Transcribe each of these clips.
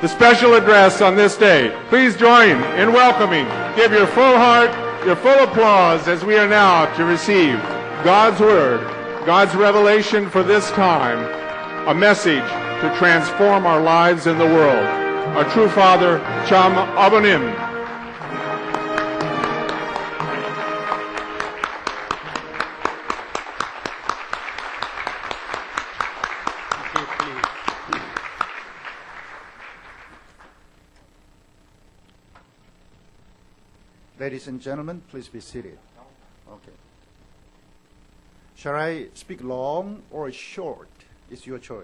the special address on this day. Please join in welcoming. Give your full heart, your full applause as we are now to receive God's Word, God's revelation for this time, a message to transform our lives in the world. Our true Father, Cham Abonim. Ladies and gentlemen, please be seated. Okay. Shall I speak long or short? It's your choice.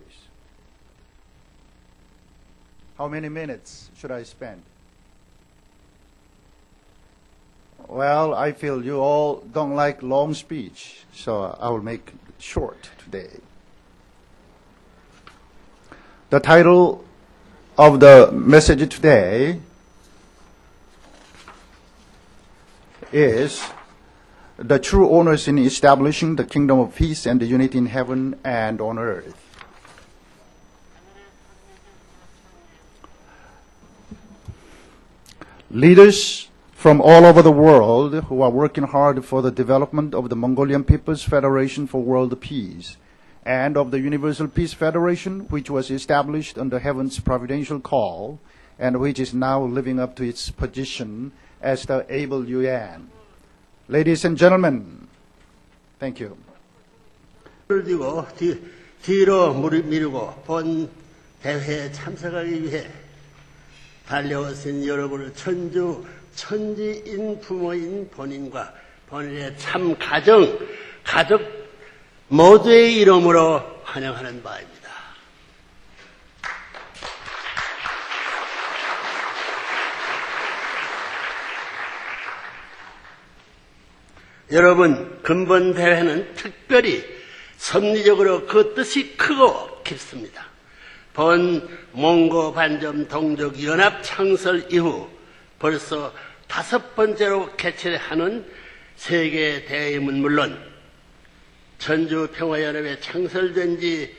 How many minutes should I spend? Well, I feel you all don't like long speech, so I will make it short today. The title of the message today is The True Honors in Establishing the Kingdom of Peace and the Unity in Heaven and on Earth. Leaders from all over the world who are working hard for the development of the Mongolian People's Federation for World Peace and of the Universal Peace Federation, which was established under Heaven's providential call and which is now living up to its position as the able UN. Ladies and gentlemen, thank you. 뒤로 무릎 미루고 본 대회에 참석하기 위해 달려오신 여러분을 천지인 부모인 본인과 본인의 참 가족 모두의 이름으로 환영하는 바입니다. 여러분, 근본 대회는 특별히 섭리적으로 그 뜻이 크고 깊습니다. 본 몽고 반점 동족 연합 창설 이후 벌써 5번째로 개최하는 세계 대회임은 물론 천주 평화연합에 창설된 지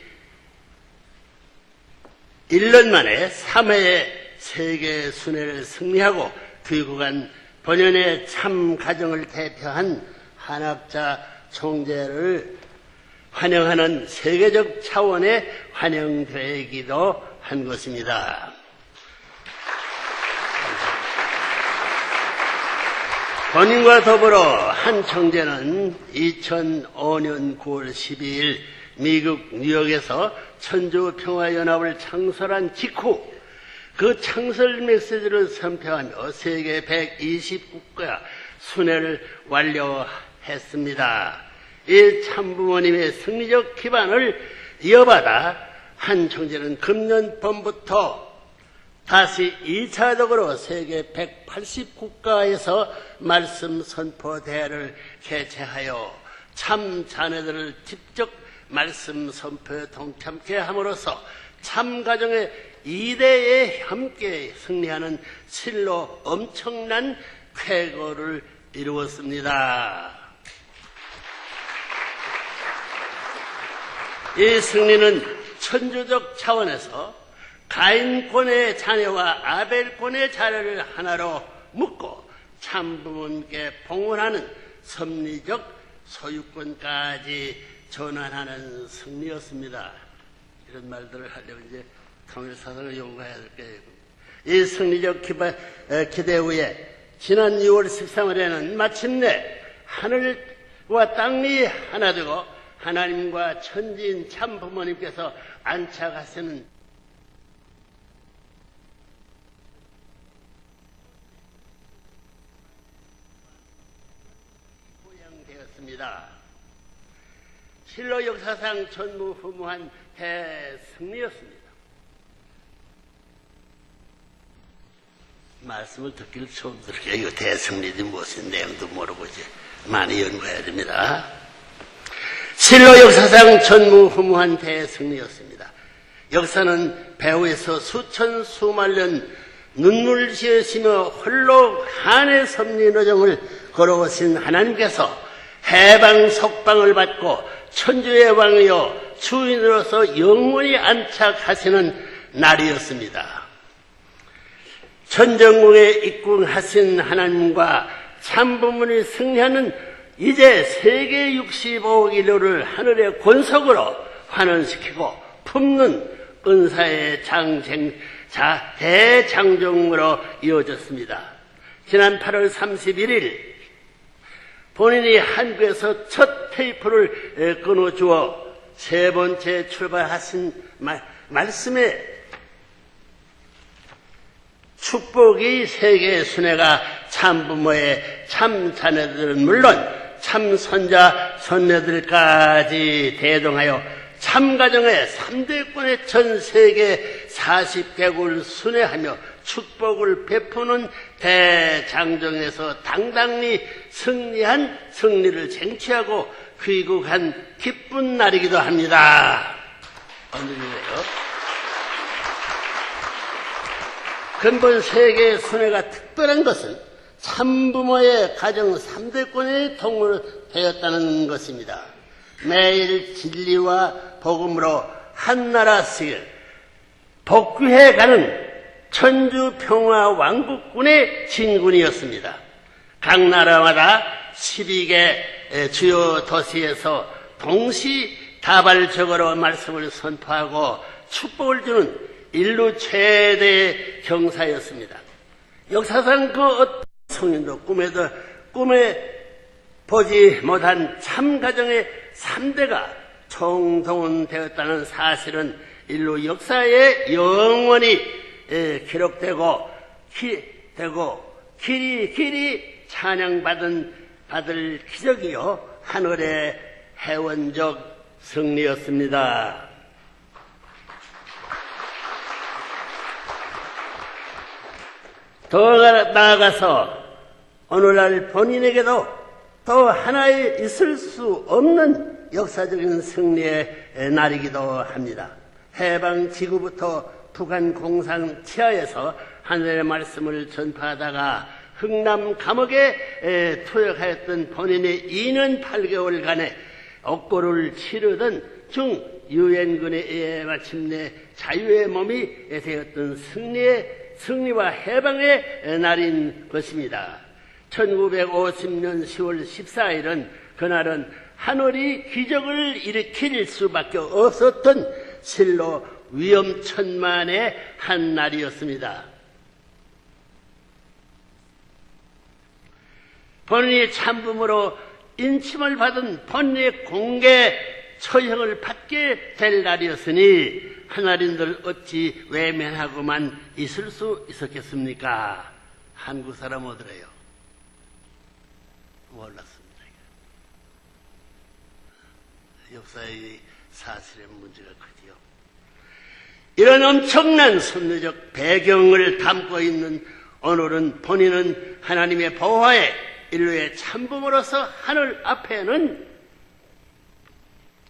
1년 만에 3회의 세계 순회를 승리하고 들고 간 본연의 참 가정을 대표한 한학자 총재를 환영하는 세계적 차원의 환영대회이기도 한 것입니다. 본인과 더불어 한 총재는 2005년 9월 12일 미국 뉴욕에서 천주평화연합을 창설한 직후 그 창설 메시지를 선포하며 세계 120국가 순회를 완료했습니다. 이 참부모님의 승리적 기반을 이어받아 한 총재는 금년 봄부터 다시 2차적으로 세계 180국가에서 말씀 선포 대회를 개최하여 참 자녀들을 직접 말씀 선포에 동참케 함으로써 참 가정의 이대에 함께 승리하는 실로 엄청난 쾌거를 이루었습니다. 이 승리는 천주적 차원에서 가인권의 자녀와 아벨권의 자녀를 하나로 묶고 참부모님께 봉헌하는 섭리적 소유권까지 전환하는 승리였습니다. 이런 말들을 하려고 이제 통일사상을 연구해야 될 거예요. 이 승리적 기대 후에 지난 6월 13일에는 마침내 하늘과 땅이 하나 되고 하나님과 천지인 참부모님께서 안착하시는 고양되었습니다. 실로 역사상 전무후무한 대승리였습니다. 말씀을 듣기를 처음 들어요. 이거 대승리지 무슨 내용도 모르고 이제 많이 연구해야 됩니다. 실로 역사상 전무후무한 대승리였습니다. 역사는 배후에서 수천 수만 년 눈물 지으시며 홀로 한의 섭리 여정을 걸어오신 하나님께서 해방 석방을 받고 천주의 왕이여 주인으로서 영원히 안착하시는 날이었습니다. 천정궁에 입궁하신 하나님과 참부문이 승리하는 이제 세계 65억 인류를 하늘의 권속으로 환원시키고 품는 은사의 대장정으로 이어졌습니다. 지난 8월 31일 본인이 한국에서 첫 테이프를 끊어주어 세 번째 출발하신 말씀에 축복이 세계의 순회가 참부모의 참자녀들은 물론 참손자 손녀들까지 대동하여 참가정의 3대권의 전세계 40개국을 순회하며 축복을 베푸는 대장정에서 당당히 승리한 승리를 쟁취하고 귀국한 기쁜 날이기도 합니다. 오늘이네요. 근본 세계의 순회가 특별한 것은 참부모의 가정 3대권의 동물이 되었다는 것입니다. 매일 진리와 복음으로 한나라씩 복귀해가는 천주평화왕국군의 진군이었습니다. 각 나라마다 12개 주요 도시에서 동시다발적으로 말씀을 선포하고 축복을 주는 인류 최대의 경사였습니다. 역사상 그 어떤 성인도 꿈에 보지 못한 참가정의 3대가 총동원되었다는 사실은 인류 역사에 영원히 기록되고 길이 찬양받을 기적이요 하늘의 해원적 승리였습니다. 더 나아가서 오늘날 본인에게도 또 하나의 있을 수 없는 역사적인 승리의 날이기도 합니다. 해방 직후부터 북한 공산 치하에서 하늘의 말씀을 전파하다가 흥남 감옥에 투역하였던 본인의 2년 8개월간의 억고를 치르던 중 유엔군에 의해 마침내 자유의 몸이 되었던 승리와 해방의 날인 것입니다. 1950년 10월 14일은 그날은 하늘이 기적을 일으킬 수밖에 없었던 실로 위험천만의 한 날이었습니다. 본인이 참부모로 인침을 받은 본인의 공개 처형을 받게 될 날이었으니 하나님들 어찌 외면하고만 있을 수 있었겠습니까? 한국 사람 어더래요? 몰랐습니다. 역사의 사실의 문제가 크지요. 이런 엄청난 선례적 배경을 담고 있는 오늘은 본인은 하나님의 보호하에 인류의 참부모로서 하늘 앞에는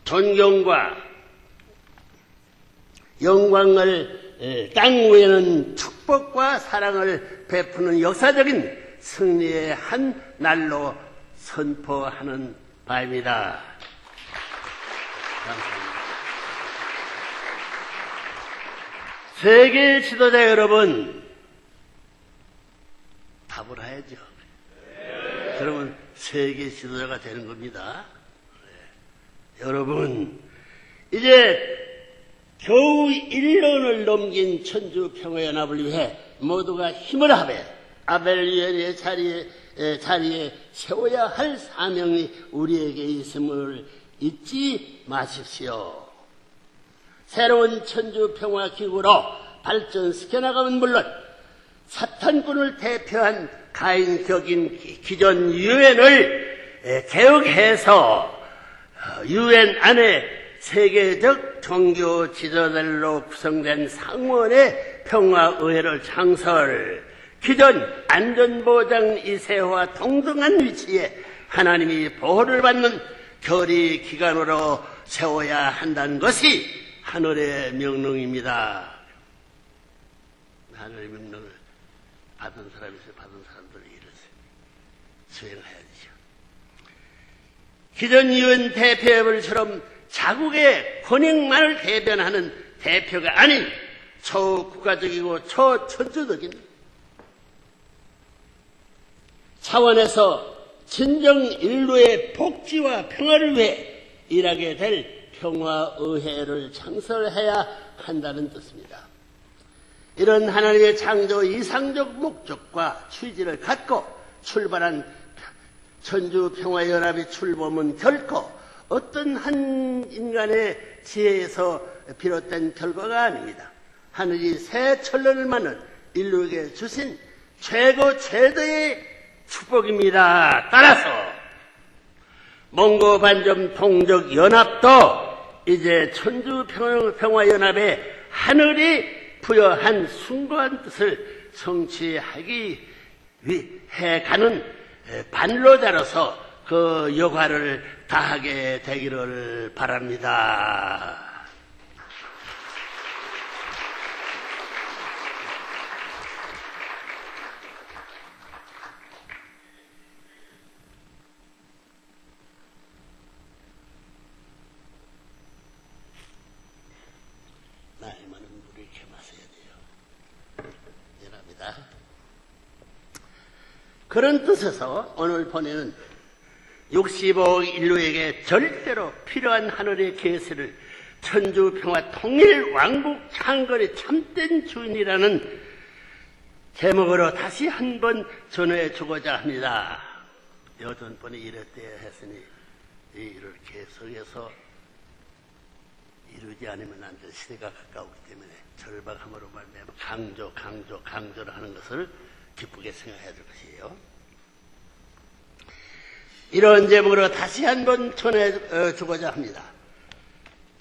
존경과 영광을, 땅 위에는 축복과 사랑을 베푸는 역사적인 승리의 한 날로 선포하는 바입니다. 감사합니다. 세계 지도자 여러분, 답을 해야죠. 그러면 세계 지도자가 되는 겁니다. 여러분, 이제 겨우 1년을 넘긴 천주평화연합을 위해 모두가 힘을 합해 아벨리엘의 자리에 세워야 할 사명이 우리에게 있음을 잊지 마십시오. 새로운 천주평화기구로 발전시켜 나가면 물론 사탄군을 대표한 가인격인 기존 유엔을 개혁해서 유엔 안에 세계적 종교 지도자들로 구성된 상원의 평화의회를 창설, 기존 안전보장 이세와 동등한 위치에 하나님이 보호를 받는 결의 기관으로 세워야 한다는 것이 하늘의 명령입니다. 하늘의 명령을 받은 사람에서 받은 사람들이 이렇게 수행해야죠. 기존 유엔 대표협을처럼 자국의 권익만을 대변하는 대표가 아닌 초국가적이고 초천주적인 차원에서 진정 인류의 복지와 평화를 위해 일하게 될 평화의회를 창설해야 한다는 뜻입니다. 이런 하나님의 창조 이상적 목적과 취지를 갖고 출발한 천주평화연합의 출범은 결코 어떤 한 인간의 지혜에서 비롯된 결과가 아닙니다. 하늘이 새 천년을 맞는 인류에게 주신 최고 최대의 축복입니다. 따라서 몽고 반점 동족 연합도 이제 천주평화연합의 하늘이 부여한 숭고한 뜻을 성취하기 위해 가는 반로자로서 그 역할을 다하게 되기를 바랍니다. 나이 많은 물을 이렇게 마셔야 돼요. 미안합니다. 그런 뜻에서 오늘 본회는 65억 인류에게 절대로 필요한 하늘의 계시를 천주평화 통일 왕국 창건의 참된 주인이라는 제목으로 다시 한번 전해주고자 합니다. 여전번에 이랬대야 했으니 이를 계속해서 이루지 않으면 안 될 시대가 가까우기 때문에 절박함으로 말미암아 강조를 하는 것을 기쁘게 생각해야 될 것이에요. 이런 제목으로 다시 한번 전해주고자 합니다.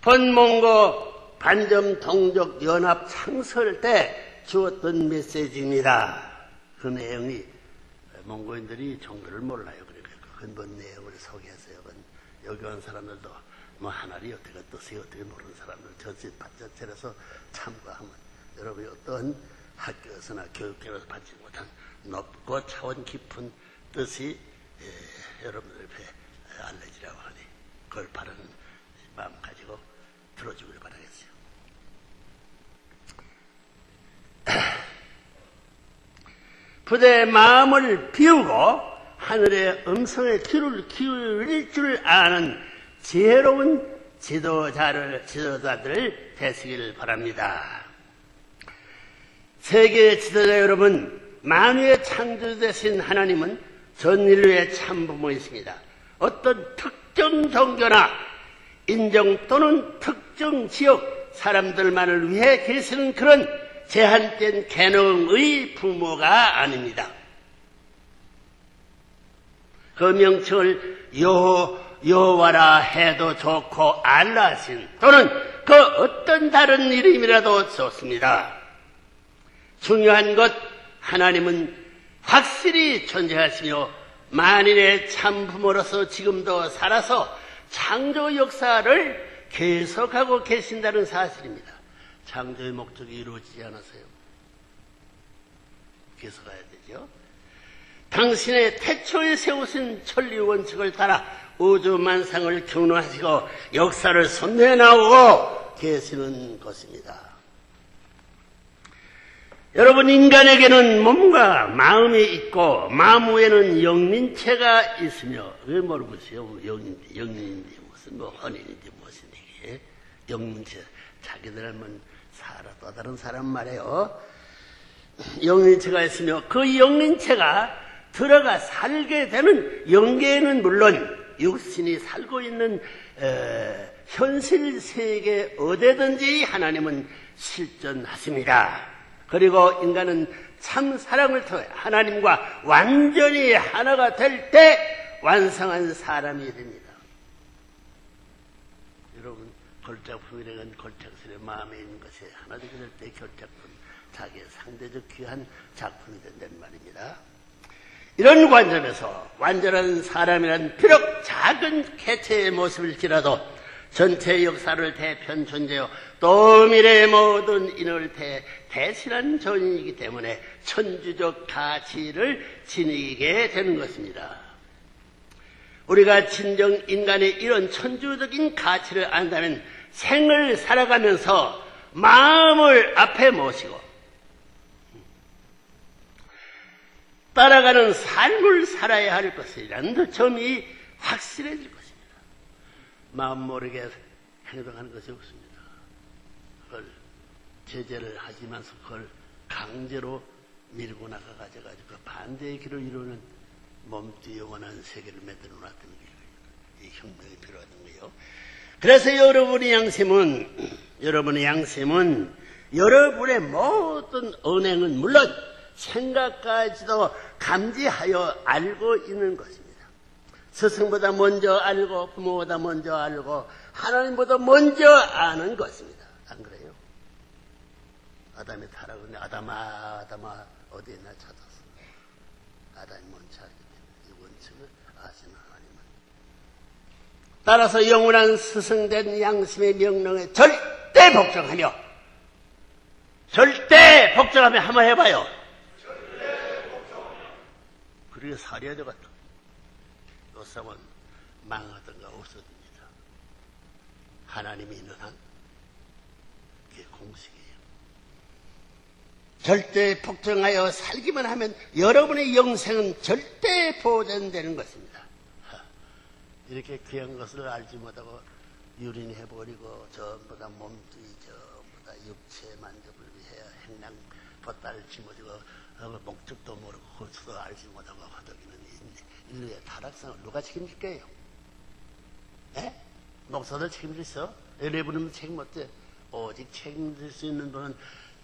본몽고 반점 동족 연합 창설 때 주었던 메시지입니다. 그 내용이 몽고인들이 종교를 몰라요. 그러니까 그 근본 내용을 소개했어요. 여기 온 사람들도 뭐 하나님 어떻게 뜻이 어떻게 모르는 사람들 전체에서 참고하면 여러분이 어떤 학교에서나 교육계에서 받지 못한 높고 차원 깊은 뜻이 여러분들 앞에 알려지라고 하니 그걸 바라는 마음 가지고 들어주길 바라겠어요. 부대의 마음을 비우고 하늘의 음성에 귀를 기울일 줄 아는 지혜로운 지도자들을 되시길 바랍니다. 세계 지도자 여러분, 만유의 창조되신 하나님은 전 인류의 참부모이십니다. 어떤 특정 종교나 인종 또는 특정 지역 사람들만을 위해 계시는 그런 제한된 계명의 부모가 아닙니다. 그 명칭을 여호와라 해도 좋고 알라신 또는 그 어떤 다른 이름이라도 좋습니다. 중요한 것 하나님은 확실히 존재하시며 만인의 참부모로서 지금도 살아서 창조 역사를 계속하고 계신다는 사실입니다. 창조의 목적이 이루어지지 않았어요. 계속해야 되죠. 당신의 태초에 세우신 천리 원칙을 따라 우주 만상을 경로하시고 역사를 손내나오고 계시는 것입니다. 여러분, 인간에게는 몸과 마음이 있고 마음 위에는 영민체가 있으며 왜 모르겠어요? 영민인지 무슨 뭐 혼인인지 무슨 얘기예요? 영민체, 자기들은 살아 또 다른 사람 말이에요. 영민체가 있으며 그 영민체가 들어가 살게 되는 영계에는 물론 육신이 살고 있는 현실 세계 어디든지 하나님은 실존하십니다. 그리고 인간은 참 사랑을 통해 하나님과 완전히 하나가 될 때 완성한 사람이 됩니다. 여러분, 걸작품이라는 걸작술의 마음에 있는 것이 하나 되게 될 때 결작품, 자기의 상대적 귀한 작품이 된다는 말입니다. 이런 관점에서 완전한 사람이란 비록 작은 개체의 모습일지라도 전체 역사를 대편 존재요 또 미래의 모든 인을 대신한 존이기 때문에 천주적 가치를 지니게 되는 것입니다. 우리가 진정 인간의 이런 천주적인 가치를 안다면 생을 살아가면서 마음을 앞에 모시고 따라가는 삶을 살아야 할 것이라는 점이 확실해질 것입니다. 마음 모르게 행동하는 것이 없습니다. 그걸 제재를 하지만서 그걸 강제로 밀고 나가가지고 그 반대의 길을 이루는 몸뚱이 영원한 세계를 만들어 놨다는 거예요. 이 혁명이 필요하던 거예요. 그래서 여러분의 양심은 여러분의 모든 언행은 물론 생각까지도 감지하여 알고 있는 것입니다. 스승보다 먼저 알고 부모보다 먼저 알고 하나님보다 먼저 아는 것입니다. 안 그래요? 아담이 타락했는데 아담아 어디에 나 찾았어. 아담이 먼저 알기 때문에 이 원칙을 아시는 하나님은. 따라서 영원한 스승된 양심의 명령에 절대 복종하며 한번 해봐요. 그리고 살해야 되겠다. 요즘은 망하던가 없어집니다. 하나님이 있는 한 그게 공식이에요. 절대 복종하여 살기만 하면 여러분의 영생은 절대 보존되는 것입니다. 이렇게 귀한 것을 알지 못하고 유린해버리고 전부 다 몸뚱이 전부 다 육체의 만족을 위해 행랑 보따리를 짊어지고 목적도 모르고 고수도 알지 못하고 허덕이는 인류의 타락성을 누가 책임질 거예요? 에? 목사들 책임질 수 있어? 여러분은 책임 못해. 오직 책임질 수 있는 분은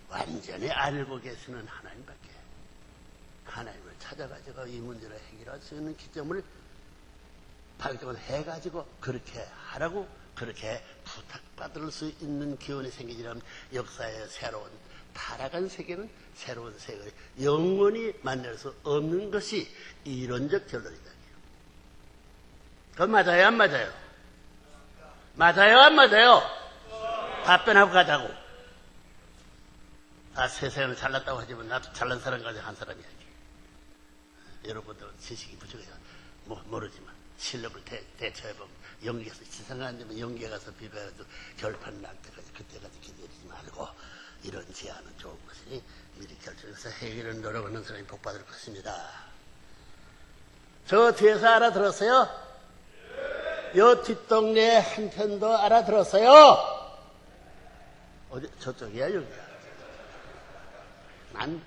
완전히 알고 계시는 하나님밖에. 하나님을 찾아가지고 이 문제를 해결할 수 있는 기점을 발견을 해가지고 그렇게 하라고 그렇게 부탁받을 수 있는 기운이 생기지라면 역사의 새로운 타락한 세계는 새로운 세계 영원히 만날 수 없는 것이 이론적 결론이다. 그건 맞아요, 안 맞아요? 맞아요, 안 맞아요? 답변하고 가자고. 세상에는 잘났다고 하지만 나도 잘난 사람 가지고 한 사람이야. 여러분들 지식이 부족해서 모르지만 실력을 대처해보면 연기에서 지상가 안 되면 연기에 가서 비벼가지고 결판 날 때까지 그때까지 기다리지 말고 이런 제안은 좋은 것이니 미리 결정해서 해결을 노력하는 사람이 복받을 것입니다. 저 뒤에서 알아들었어요? 요 뒷동네 한편도 알아들었어요? 어디 저쪽이야 여기야? 난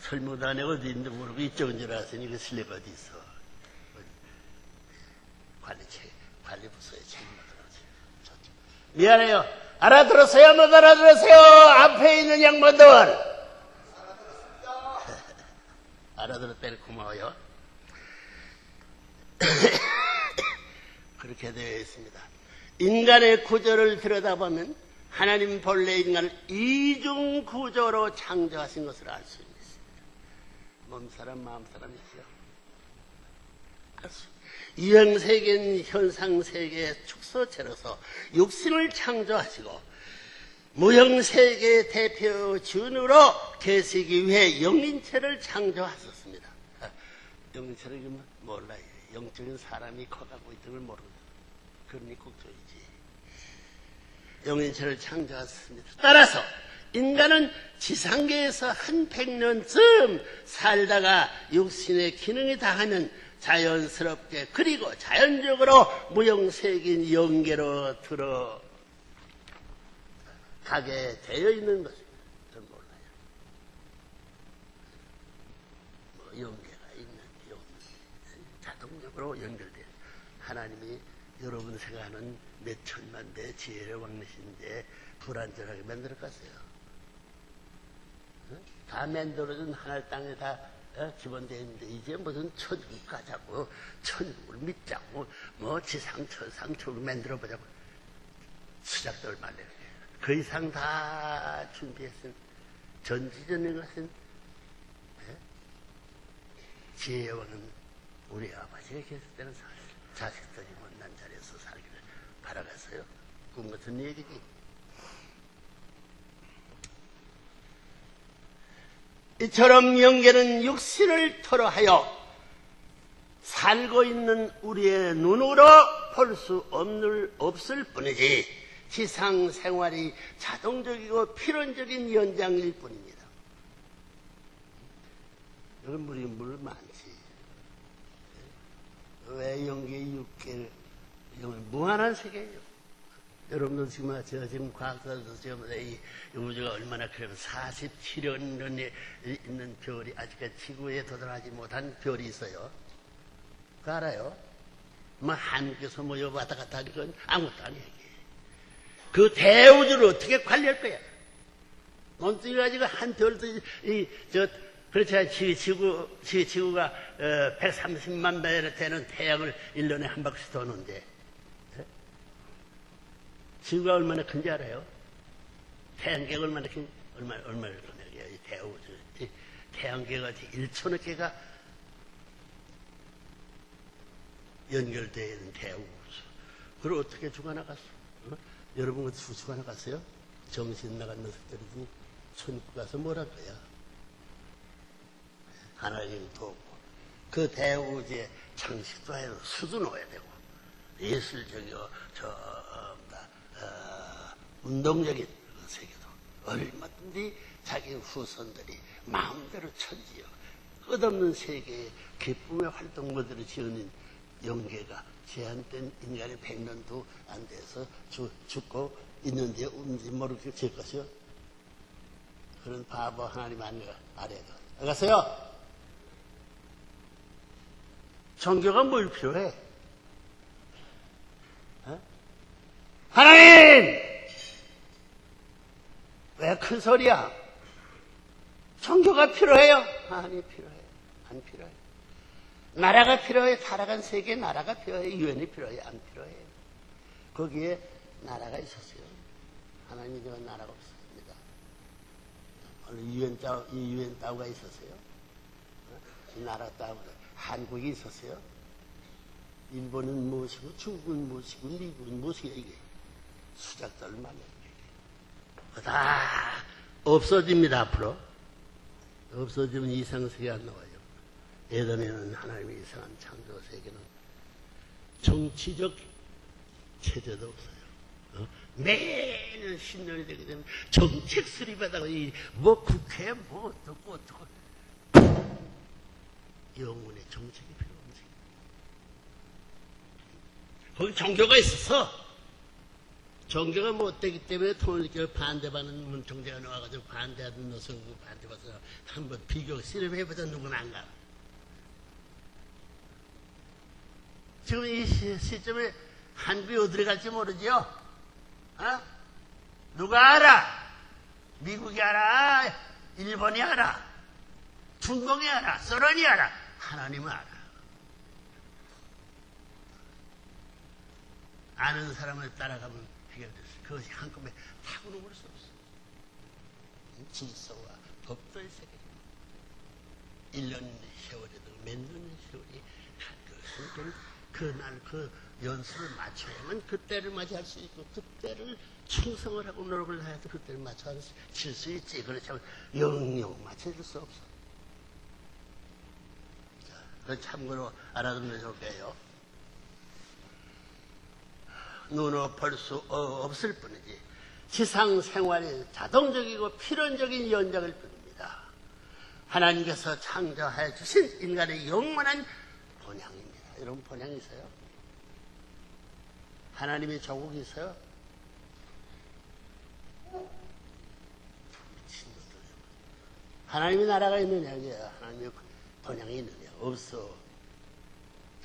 설명단에 어디 있는지 모르고 이쪽인 줄 알았으니 그 실내가 어디 있어? 관리부서에 책임져야지. 미안해요. 알아들었어요? 못 알아들었어요? 앞에 있는 양반들. 알아들었다니 고마워요. 그렇게 되어 있습니다. 인간의 구조를 들여다보면 하나님 본래 인간을 이중 구조로 창조하신 것을 알 수 있습니다. 몸사람, 마음사람이지요. 알 수 있습니다. 유형세계는 현상세계의 축소체로서 육신을 창조하시고 무형세계의 대표 준으로 계시기 위해 영인체를 창조하셨습니다. 영인체를 몰라요. 영적인 사람이 커가고 있는 걸 모르거든. 그러니 국조이지. 영인체를 창조하셨습니다. 따라서 인간은 지상계에서 한 100년쯤 살다가 육신의 기능이 다하면 자연스럽게 그리고 자연적으로 무형세계인 영계로 들어가게 되어 있는 것입니다. 전 몰라요. 영계가 있는 자동적으로 연결돼요. 하나님이 여러분 생각하는 몇 천만 대 지혜의 왕래신데 불안전하게 만들어갔어요. 다 만들어준 하늘 땅에 다 기본되어 있는데 이제 무슨 천국 가자고 천국을 믿자고 뭐 지상 천상 천국을 만들어보자고 수작들 말려요. 그 이상 다 준비했은 전지전능 같은 지혜의 왕은 우리 아버지가 계실 때는 자식들이 못난 자리에서 살기를 바라겠어요. 꿈 같은 얘기지. 이처럼 영계는 육신을 토로하여 살고 있는 우리의 눈으로 볼 수 없을 뿐이지 지상 생활이 자동적이고 필연적인 연장일 뿐입니다. 그런 물 많지. 왜 영계 육계 무한한 세계예요. 여러분들 지금 지금 과학자도 지금 이 우주가 얼마나 그러면 47억 년에 있는 별이 아직까지 지구에 도달하지 못한 별이 있어요. 그거 알아요? 뭐 한국에서 뭐 여기 왔다 갔다 하니까 아무것도 아니에요. 그 대우주를 어떻게 관리할 거야? 논증이 가지고 한 별도 그렇지 지구가 130만 배 되는 태양을 1년에 한 바퀴씩 도는데 지구가 얼마나 큰지 알아요? 태양계가 얼마나 크냐, 이 대우주. 태양계가 1천억 개가 연결되어 있는 대우주. 그걸 어떻게 죽어나갔어? 여러분 어떻게 죽어나갔어요? 정신 나간 녀석들이 천국 가서 뭘 할 거야? 하나님도 없고 그 대우주의 장식도 해야 되고 수도 놓아야 되고 예술적이고 운동적인 세계도 얼마든지 자기 후손들이 마음대로 천지요 끝없는 세계의 기쁨의 활동모드를 지어낸 영계가 제한된 인간의 100년도 안 돼서 죽고 있는데 언제 모르게 질 것이요. 그런 바보 하나님 아래가 알겠어요? 종교가 뭘 필요해? 하나님! 왜 큰 소리야? 종교가 필요해요? 아니, 필요해요. 안 필요해요. 나라가 필요해. 살아간 세계에 나라가 필요해. 유엔이 필요해. 안 필요해요. 거기에 나라가 있었어요. 하나님은 나라가 없었습니다. 오늘 유엔 따위가 있었어요. 이 나라 따위가 한국이 있었어요. 일본은 무엇이고 중국은 무엇이고 미국은 무엇이고 이게 수작들 말이에요. 다 없어집니다. 앞으로 없어지면 이상세계가 나와요. 예전에는 하나님의 이상한 창조 세계는 정치적 체제도 없어요. 매일 신년이 되게 되면 정책 수립하다가 뭐 국회 뭐 어떻고 영혼의 정책이 필요 없는 세계. 거기 종교가 있어서 종교가 못되기 때문에 통일교를 반대받는 문총재가 나와가지고 반대하던 노선구 반대받아서 한번 비교 실험해보자. 누구나 안 가. 지금 이 시점에 한국이 어디로 갈지 모르지요? 누가 알아? 미국이 알아? 일본이 알아? 중공이 알아? 소련이 알아? 하나님은 알아. 아는 사람을 따라가면 해결됐어. 그것이 한꺼번에 타고넘을 수 없어. 질서와 법도의 세계. 1년 세월에도 몇 년의 세월이 그날 그 연수를 맞춰야만 그때를 맞이할 수 있고 그때를 충성을 하고 노력을 해서 그때를 맞춰 칠 수 있지. 그렇지 않으면 영영 맞춰줄 수 없어. 자, 참고로 알아두면 좋을 거예요. 눈으로 볼 수 없을 뿐이지 지상 생활의 자동적이고 필연적인 연장일 뿐입니다. 하나님께서 창조하여 주신 인간의 영원한 본향입니다. 여러분 본향 있어요? 하나님의 조국이 있어요? 미친 것들. 하나님의 나라가 있느냐? 하나님의 본향이 있느냐? 없어.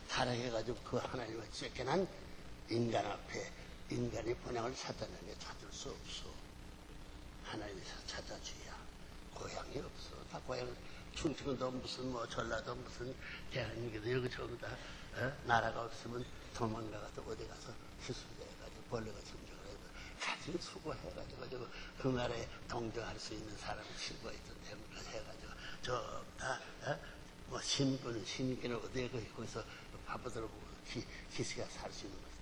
타락해가지고 그 하나님을 쫓겨난 인간 앞에 인간의 본향을 찾아내면 찾을 수 없어. 하나님에서 찾아줘야 고향이 없어. 다 고향 충청도 무슨 뭐 전라도 무슨 대한민국도 여기 전부 다 나라가 없으면 도망가서 어디 가서 희수해가지고 벌레가 점령을 해서 가진 수고해가지고 그 나라에 동정할 수 있는 사람이 친구가 있던데 해가지고 저 다 뭐 신기는 어디에 거기서 바쁘더라고 희수가 살 수 있는 거지.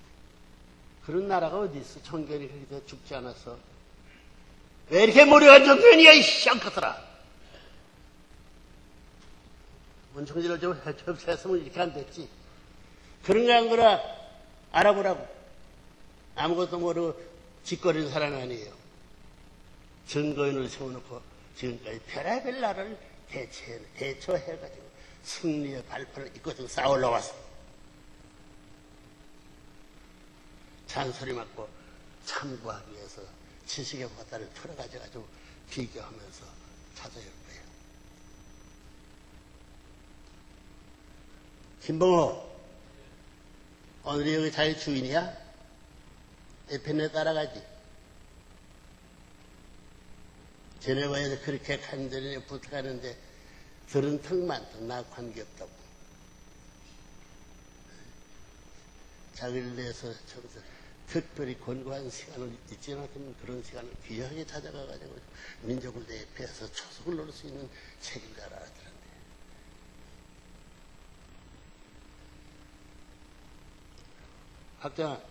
그런 나라가 어디 있어? 청결이 그렇게 죽지 않았어. 왜 이렇게 무료한 정권이야 이 쌍꺼들아. 원청지를 좀 접수했으면 이렇게 안 됐지. 그런 거 안 거라 알아보라고. 아무것도 모르고 짓거리는 사람이 아니에요. 증거인을 세워놓고 지금까지 별의별 나라를 대처해가지고 승리의 발판을 이끌고 싸 올라왔어. 잔소리 맞고 참고하기 위해서 지식의 바다를 틀어가지고 비교하면서 찾아올 거예요. 김봉호, 오늘 여기 자기 주인이야? 에펜에 따라가지. 제네바에서 그렇게 간절히 부탁하는데 들은 턱만 나 관계없다고. 자기를 위해서 특별히 권고한 시간을 잊지 않았던 그런 시간을 귀하게 찾아가가지고 민족을 대표해서 초석을 놓을 수 있는 책임자를 알았더란데. 학장아,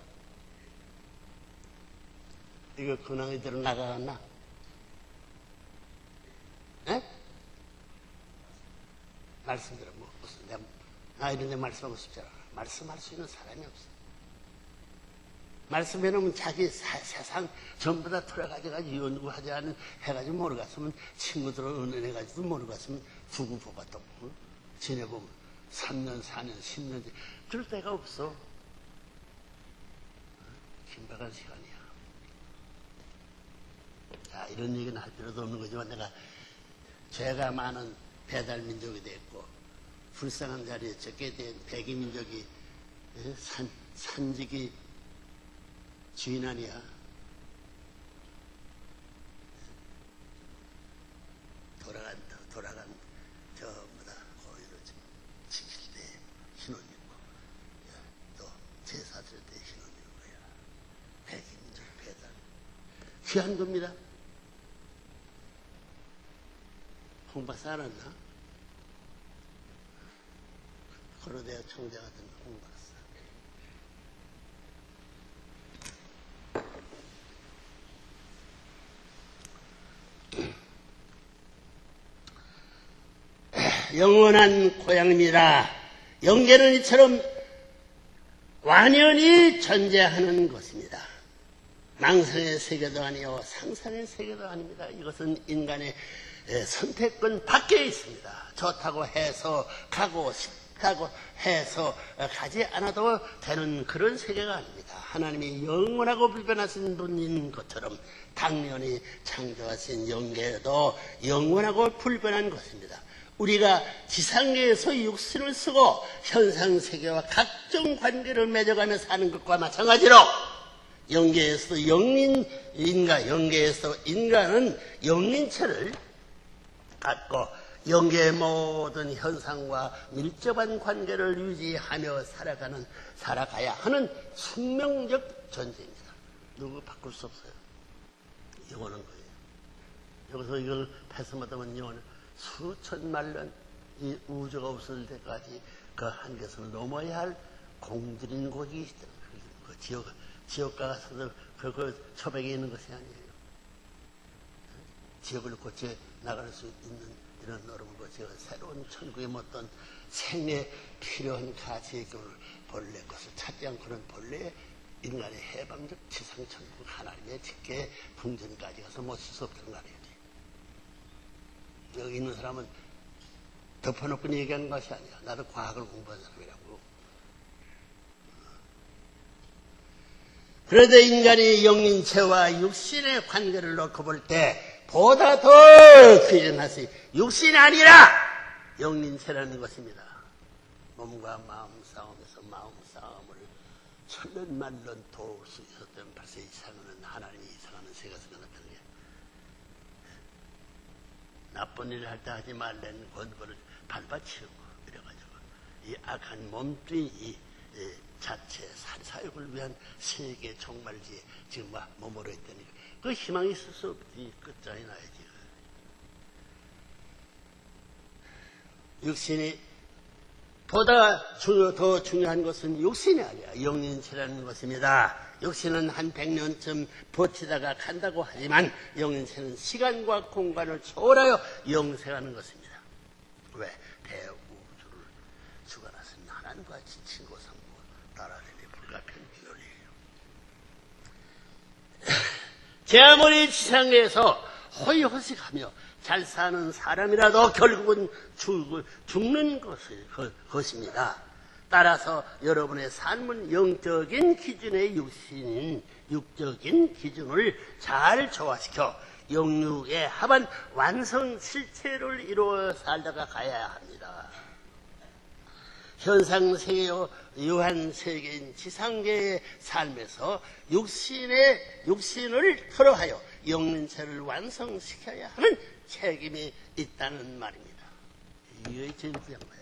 이거 근황이 들어 나가갔나? 에? 말씀드려, 뭐, 무슨, 내가 이런 데 말씀하고 싶잖아. 말씀할 수 있는 사람이 없어. 말씀해놓으면 자기 세상 전부 다 털어가지고 연구하지 않은 해가지고 모르겠으면 친구들을 은연해가지고 모르겠으면 두고 뽑았다고. 지내보면 3년, 4년, 10년, 그럴 데가 없어. 긴박한 시간이야. 자, 이런 얘기는 할 필요도 없는 거지만 내가 죄가 많은 배달민족이 됐고 불쌍한 자리에 적게 된 백이민족이 산지기 주인 아니야. 돌아간 전부 다 거기로 지킬 때 흰옷 입고 또 제사 드릴 때 흰옷 입은 거야. 백이민족 배달 귀한 겁니다. 홍박사 알았나? 고려대학 총장하던 홍박사. 영원한 고향입니다. 영계는 이처럼 완연히 존재하는 곳입니다. 망상의 세계도 아니요 상상의 세계도 아닙니다. 이것은 인간의 선택권 밖에 있습니다. 좋다고 해서 가고 싶다고 해서 가지 않아도 되는 그런 세계가 아닙니다. 하나님이 영원하고 불변하신 분인 것처럼 당연히 창조하신 영계도 영원하고 불변한 것입니다. 우리가 지상계에서 육신을 쓰고 현상세계와 각종 관계를 맺어가며 사는 것과 마찬가지로 영계에서 영계에서 인간은 영인체를 갖고 영계의 모든 현상과 밀접한 관계를 유지하며 살아가야 하는 숙명적 존재입니다. 누구 바꿀 수 없어요. 영원한 거예요. 여기서 이걸 패스마다면 영원한 수천만 년 이 우주가 없을 때까지 그 한계선을 넘어야 할 공들인 곳이 있다는 그 지옥가 가서도 그 초백에 있는 것이 아니에요. 지옥을 고쳐 나갈 수 있는 이런 어려움과 제가 새로운 천국의 어떤 생에 필요한 가치의 본래 것을 찾지 않고는 본래 인간의 해방적 지상천국 하나님의 직계 궁전까지 가서 모실 수 없다는 거 아니에요. 여기 있는 사람은 덮어놓고 얘기하는 것이 아니야. 나도 과학을 공부한 사람이라고. 그래도 인간이 영인체와 육신의 관계를 놓고 볼 때 보다 더 귀전하시 육신이 아니라 영인체라는 것입니다. 몸과 마음 싸움에서 마음 싸움을 천년만년 도울 수 있었던 벌써 이상하는 하나님이 이상하는 세가 생각났던 게 나쁜 일을 할 때 하지 말라는 권고를 밟아치우고 이래가지고 이 악한 몸뚱이 자체 사육을 위한 세계 종말지에 지금 머무르 있다니까 그 희망이 있을 수 없지. 끝장이 나야지. 육신이 보다 더 중요한 것은 육신이 아니라 영인체라는 것입니다. 육신은 한 100년쯤 버티다가 간다고 하지만 영인체는 시간과 공간을 초월하여 영생하는 것입니다. 왜? 대우주를 주관하신 하나님과 지친 고상고 따라내니 불가피한 비논이에요. 제 아무리 지상에서 호의호식하며 잘 사는 사람이라도 결국은 죽는 것입니다. 따라서 여러분의 삶은 영적인 기준의 육적인 기준을 잘 조화시켜 영육에 합한 완성 실체를 이루어 살다가 가야 합니다. 현상세계요 유한세계인 지상계의 삶에서 육신을 털어하여 영린체를 완성시켜야 하는 책임이 있다는 말입니다. 이게 제일 중요한 거예요.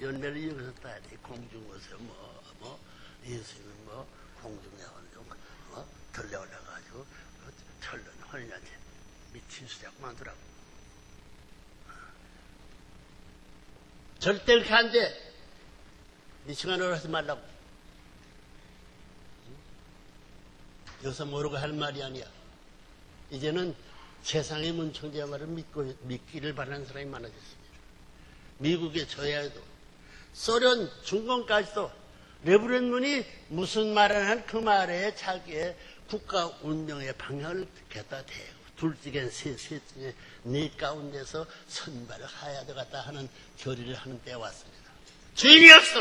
열매를 여기서 따야 돼. 공중에서 예수님은 공중에 들려 올라가지고 철른 헌신한테 미친 수작 만들라고. 절대 그렇게 안 돼. 미친 거 하지 말라고. 여기서 모르고 할 말이 아니야. 이제는 세상의 문청지의 말을 믿기를 바라는 사람이 많아졌습니다. 미국의 저야도 소련, 중공까지도 레브런문이 무슨 말을 한 그 말에 자기의 국가 운영의 방향을 갖다 대고 둘째겐 셋째 네 가운데서 선발을 해야 되겠다 하는 결의를 하는 때에 왔습니다. 주인이 없어.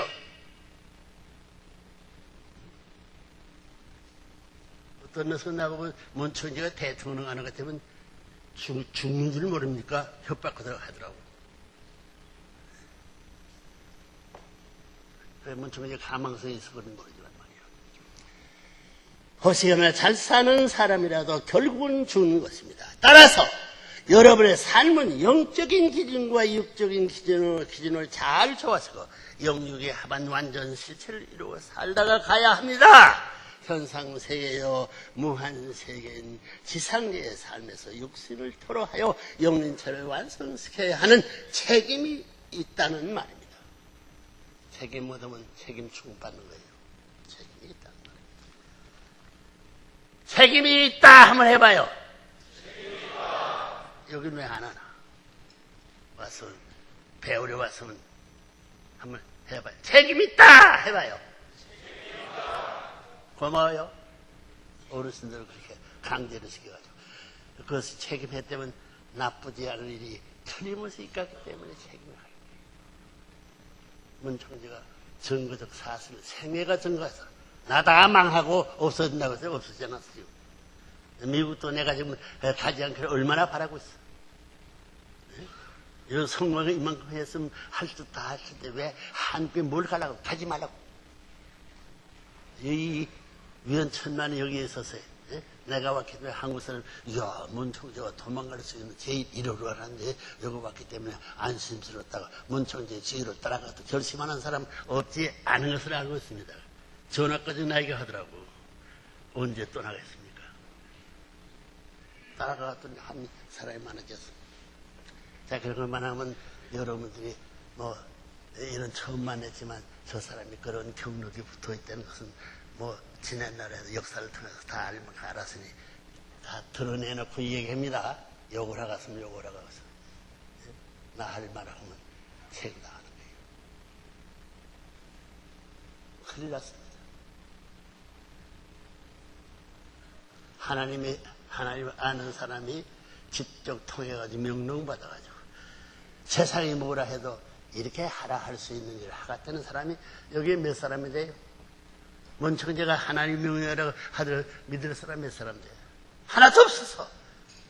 어떤 녀석 나보고 문청지가 대통령 하는 것 때문에 죽는 줄 모릅니까? 협박하더라고 하더라고. 그래 문청지가 가망성이 있어 그런 모르지만 말이야. 허시거나 잘 사는 사람이라도 결국은 죽는 것입니다. 따라서 여러분의 삶은 영적인 기준과 육적인 기준을 잘 조화시고 영육에 합한 완전 실체를 이루어 살다가 가야 합니다. 현상세계요 무한세계인 지상계의 삶에서 육신을 토로하여 영린체를 완성시켜야 하는 책임이 있다는 말입니다. 책임 얻으면 책임 충받는 거예요. 책임이 있다는 말입니다. 책임이 있다 한번 해봐요. 여기는 왜 안 하나? 와서 배우려 왔으면 한번 해봐요. 책임 있다 해봐요. 고마워요. 어르신들을 그렇게 강제로 시켜가지고. 그것을 책임했다면 나쁘지 않은 일이 틀림없이 있었기 때문에 책임을 하는 거예요. 문청지가 증거적 사실, 생애가 증거해서 나 다 망하고 없어진다고 해서 없어지지 않았어요. 미국도 내가 지금 가지 않기를 얼마나 바라고 있어. 이런 성공을 이만큼 했으면 할 듯 다 할 텐데 왜 한국에 뭘 가려고 가지 말라고. 이 위원천만이 여기에 있어서 내가 왔기 때문에 한국 사람 이야 문청지가 도망갈 수 있는 제1호로 알았는데 여기 왔기 때문에 안심스럽다가 문청지의 지위를 따라가도 결심하는 사람 없지 않은 것을 알고 있습니다. 전화까지 나에게 하더라고. 언제 떠나겠습니까? 따라가더니 한 사람이 많아졌어. 자, 그런 것만 하면 여러분들이 이런 처음 만났지만 저 사람이 그런 경력이 붙어 있다는 것은 지난 날에도 역사를 통해서 다 알았으니 다 드러내놓고 얘기합니다. 욕을 하갔으면 욕을 하가서 나 할 말 하면 책임 나가는 거예요. 큰일 났습니다. 하나님 아는 사람이 직접 통해가지고 명령받아가지고 세상이 뭐라 해도 이렇게 하라 할 수 있는 일을 하겠다는 사람이 여기에 몇 사람이 돼요? 문청지가 하나님 명령이라고 하더라도 믿을 사람 몇 사람 돼요? 하나도 없어서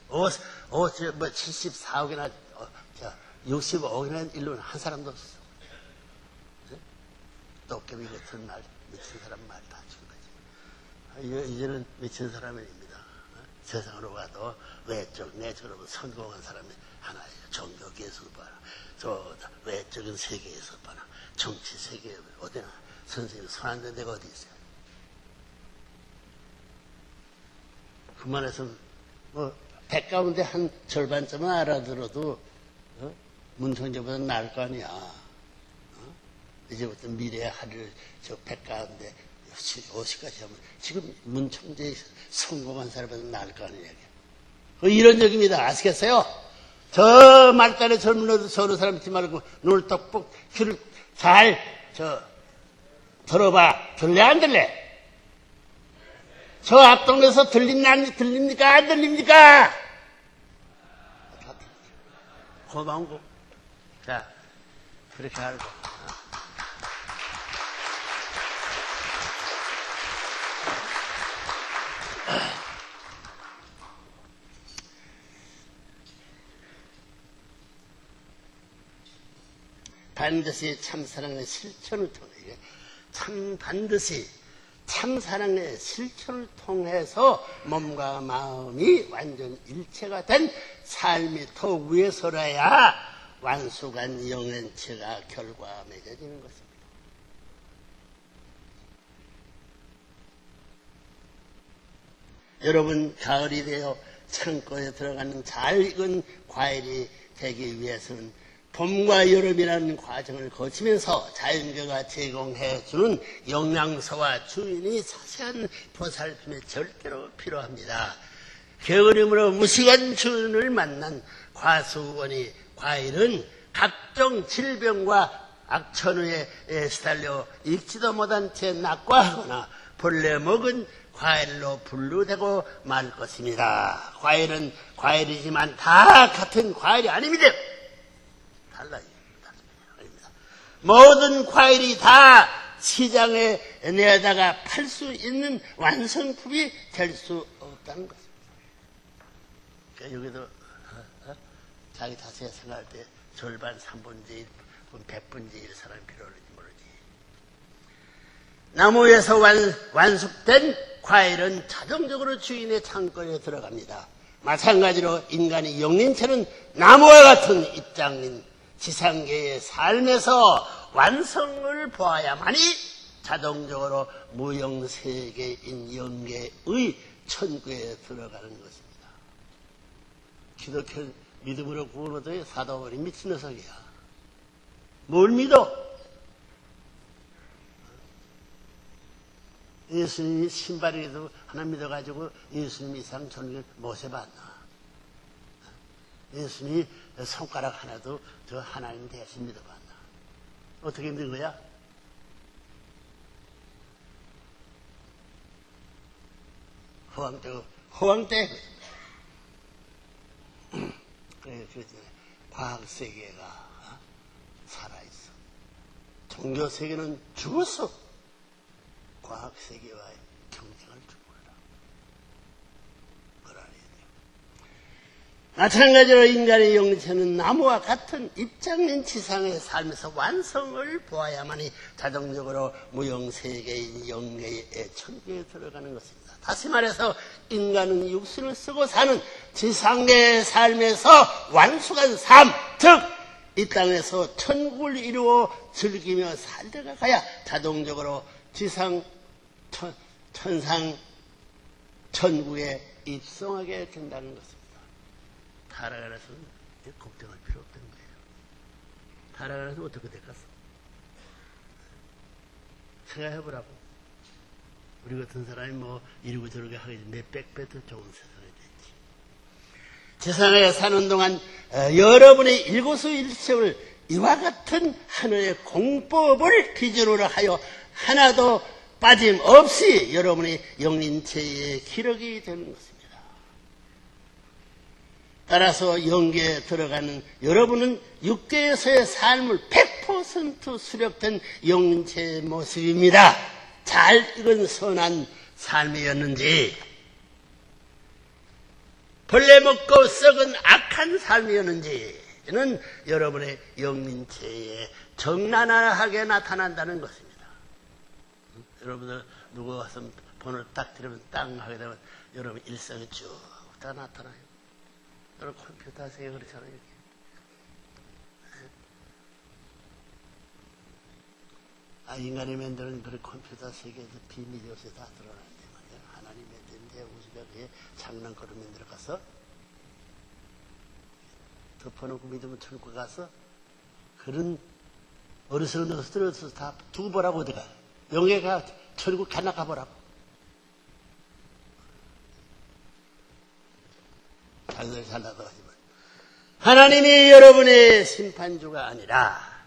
74억이나 65억이나 일로는 한 사람도 없어. 도깨비 같은 말 미친 사람 말 다 준 거지. 이제는 미친 사람입니다. 세상으로 가도 외적 내적으로 성공한 사람이 하나예요. 종교계에서 봐라. 저 외적인 세계에서 봐라. 정치 세계에 어디나 선생님 손 안 댄 데가 어디 있어요? 그만해서 100 가운데 한 절반쯤은 알아들어도 문청지보다 나을 거 아니야. 이제부터 미래의 하루를 저 100 가운데 50까지 하면 지금 문청지에서 성공한 사람보다 나을 거 아니냐. 이런 얘기입니다. 아시겠어요? 저 말단에 젊은 서로 사람 있지 말고 눈을 떡뻑 귀를 잘 들어봐. 들래 안 들래? 저 앞동네에서 들립니까 안 들립니까? 고마운 거. 자, 그렇게 알고. 반드시 참사랑의 실천을 통해 반드시 참사랑의 실천을 통해서 몸과 마음이 완전 일체가 된 삶이 더 위에서라야 완숙한 영행체가 결과 맺어지는 것입니다. 여러분, 가을이 되어 창고에 들어가는 잘 익은 과일이 되기 위해서는 봄과 여름이라는 과정을 거치면서 자연계가 제공해주는 영양소와 주인이 자세한 보살핌이 절대로 필요합니다. 게으름으로 무식한 주인을 만난 과수원이 과일은 각종 질병과 악천후에 시달려 읽지도 못한 채 낙과하거나 본래 먹은 과일로 분류되고 말 것입니다. 과일은 과일이지만 다 같은 과일이 아닙니다. 달라요. 아닙니다. 모든 과일이 다 시장에 내다가 팔 수 있는 완성품이 될 수 없다는 것입니다. 그러니까 여기도 자기 자신이 생각할 때 절반, 3분의 1, 100분의 1 사람이 필요할지 모르지. 나무에서 완숙된 과일은 자동적으로 주인의 창고에 들어갑니다. 마찬가지로 인간의 영린체는 나무와 같은 입장인 지상계의 삶에서 완성을 보아야만이 자동적으로 무형세계인 영계의 천국에 들어가는 것입니다. 기독교 믿음으로 구원 얻어야 사도바울이 미친 녀석이야. 뭘 믿어? 예수님이 신발이라도 하나 믿어가지고 예수님 이상 저는 못해 봤나? 예수님이 손가락 하나도 저 하나님 대신 믿어봤나? 어떻게 믿는 거야? 허황 때. 그래, 과학세계가 살아있어. 종교세계는 죽었어. 과학세계와의 경쟁을 주고라. 그걸 알아야 돼요. 마찬가지로 인간의 영체는 나무와 같은 입장인 지상의 삶에서 완성을 보아야만이 자동적으로 무형세계인 영계의 천국에 들어가는 것입니다. 다시 말해서 인간은 육신을 쓰고 사는 지상의 삶에서 완숙한 삶, 즉 이 땅에서 천국을 이루어 즐기며 살다가 가야 자동적으로 지상 천상 천국에 입성하게 된다는 것입니다. 타락안에서는 걱정할 필요 없다는 거예요. 타락안에서 어떻게 될까서? 생각해보라고. 우리 같은 사람이 뭐 이러고 저러게 하겠지. 몇백 배 더 좋은 세상이 됐지. 세상에 사는 동안 여러분의 일거수일투족을 이와 같은 하나의 공법을 기준으로 하여 하나도 빠짐없이 여러분의 영린체의 기록이 되는 것입니다. 따라서 영계에 들어가는 여러분은 육계에서의 삶을 100% 수력된 영린체의 모습입니다. 잘 익은 선한 삶이었는지 벌레 먹고 썩은 악한 삶이었는지는 여러분의 영린체에 적나라하게 나타난다는 것입니다. 여러분들 누구 와서 번호를 딱 들으면 땅 하게 되면 여러분 일상이 쭉 다 나타나요. 여러분 컴퓨터 세계 그렇잖아요. 인간이 만드는 그런 컴퓨터 세계에서 비밀이 요새 다 드러나는데 말이야. 하나님 만드는데 우리가 그게 장난거리 만들어가서 덮어놓고 믿으면 천국 가서 그런 어리석은 녀석들을 다 두고 보라고 어디가. 영예가 천국 가나 가보라고. 자기들 잘나도 하지만 하나님이 여러분의 심판주가 아니라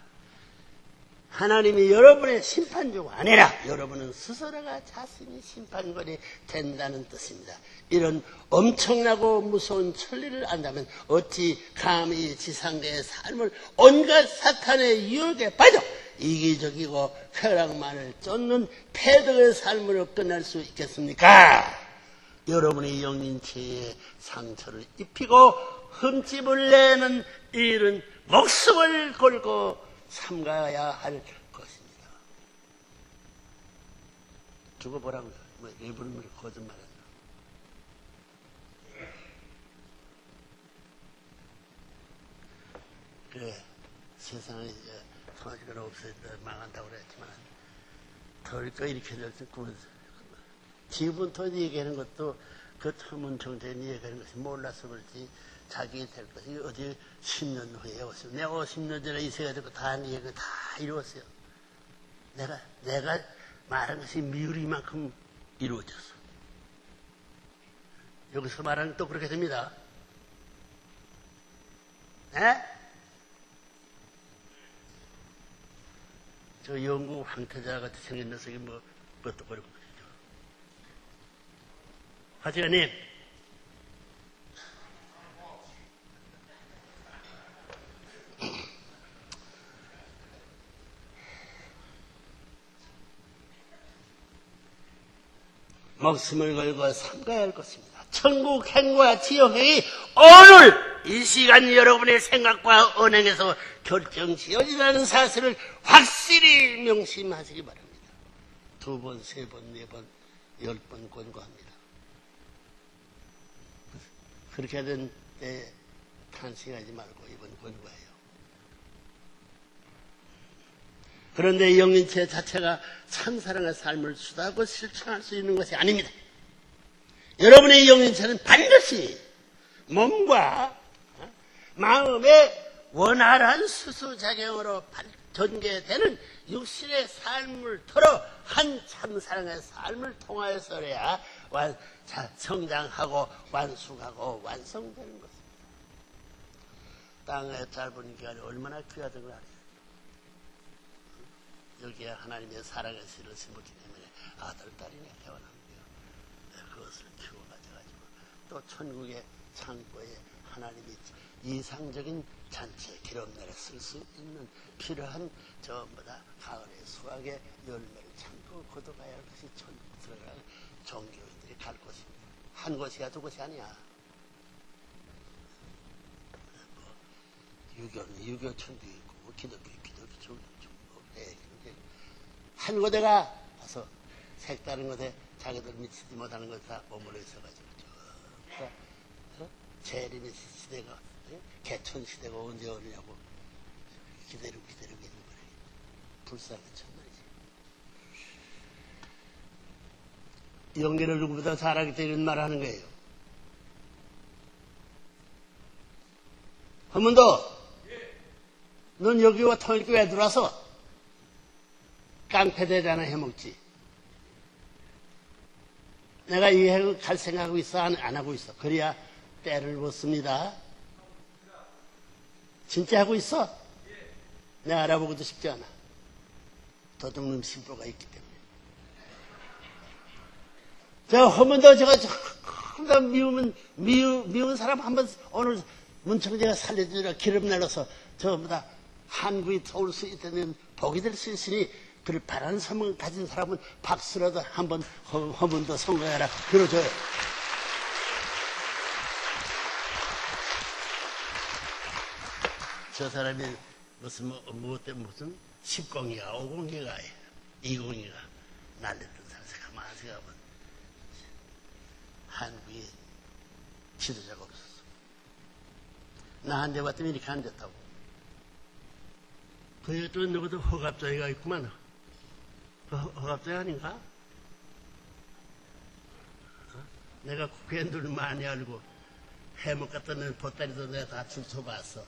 하나님이 여러분의 심판주가 아니라 여러분은 스스로가 자신이 심판관이 된다는 뜻입니다. 이런 엄청나고 무서운 천리를 안다면 어찌 감히 지상계의 삶을 온갖 사탄의 유혹에 빠져 이기적이고 쾌락만을 쫓는 패덕의 삶으로 끝날 수 있겠습니까? 여러분의 영인체에 상처를 입히고 흠집을 내는 일은 목숨을 걸고 삼가야 할 것입니다. 죽어보라고요. 일부러 거짓말하는. 그래, 세상에 이제 통화지가 없어져 망한다고 그랬지만 덜 거 이렇게 될지 지분 토지 얘기하는 것도 그 터문 정대인 얘기하는 것이 몰라서 그렇지 자기 될 것이 어디 10년 후에 오세요. 내가 50년 전에 이 세가 되고 다 한 얘기가 다 이루었어요. 내가 말한 것이 미우리만큼 이루어졌어. 여기서 말하는 또 그렇게 됩니다. 네? 저 영국 황태자 같이 생긴 녀석이 뭐 그것도 버리고 그러죠. 하지만님 목숨을 걸고 삼가야 할 것입니다. 천국 행과 지옥 행이 오늘 이 시간 여러분의 생각과 언행에서 결정지어지라는 사실을 확실히 명심하시기 바랍니다. 2번, 3번, 4번, 10번 권고합니다. 그렇게 된 때 탄식하지 말고 이번 권고해요. 그런데 영인체 자체가 참사랑의 삶을 수다하고 실천할 수 있는 것이 아닙니다. 여러분의 영인체는 반드시 몸과 마음의 원활한 수수작용으로 전개되는 육신의 삶을 통해 한 참사랑의 삶을 통하여서야 성장하고 완숙하고 완성되는 것입니다. 땅의 짧은 기간이 얼마나 귀하던 걸 알아요. 여기에 하나님의 사랑의 씨를 심었기 때문에 아들, 딸이 태어납니다. 그것을 키워가지고 또 천국의 창고에 하나님이 이상적인 잔치 기름내에 쓸 수 있는 필요한 전부 다 가을의 수확의 열매를 참고 거둬가야 할 것이 천국 들어갈 종교인들이 갈 곳입니다. 한 곳이야 두 곳이 아니야. 유교 천국이 있고 기독교 천국이 있고 한 곳에가 가서 색다른 곳에 자기들 미치지 못하는 것을 다 머물러 있어가지고 재림의 시대가 개천 시대가 언제 오느냐고 기다리고 있는 거예요. 불쌍한 천만이지. 영계를 누구보다 잘하기 때문에 이런 말을 하는 거예요. 한 번 더. 넌 여기와 통일교회 들어와서 깡패대잖아 해먹지. 내가 이해하고 갈 생각하고 있어? 안 하고 있어? 그래야 때를 못 씁니다. 진짜 하고 있어? 내가 알아보고도 쉽지 않아. 도둑놈 신부가 있기 때문에. 제가 한 번 더 제가 미운 사람 한 번 오늘 문청재가 살려주라 기름 날려서 전부 다 한국이 올 수 있다는 복이 될 수 있으니 그를 바라는 소망을 가진 사람은 박수라도 한 번 더 성공해라. 그러줘요. 저 사람이 무슨 10공이가 5공이가 2공이가 날렸던 사람에서 가만히 생각하면 한국이 지도자가 없었어. 나한테 봤더니 이렇게 앉았다고. 그것도 누구도 허갑자기가 있구만. 허갑자기 아닌가? 내가 국회의원들 많이 알고 해먹 같은 애는 보따리도 내가 다 줄쳐봤어.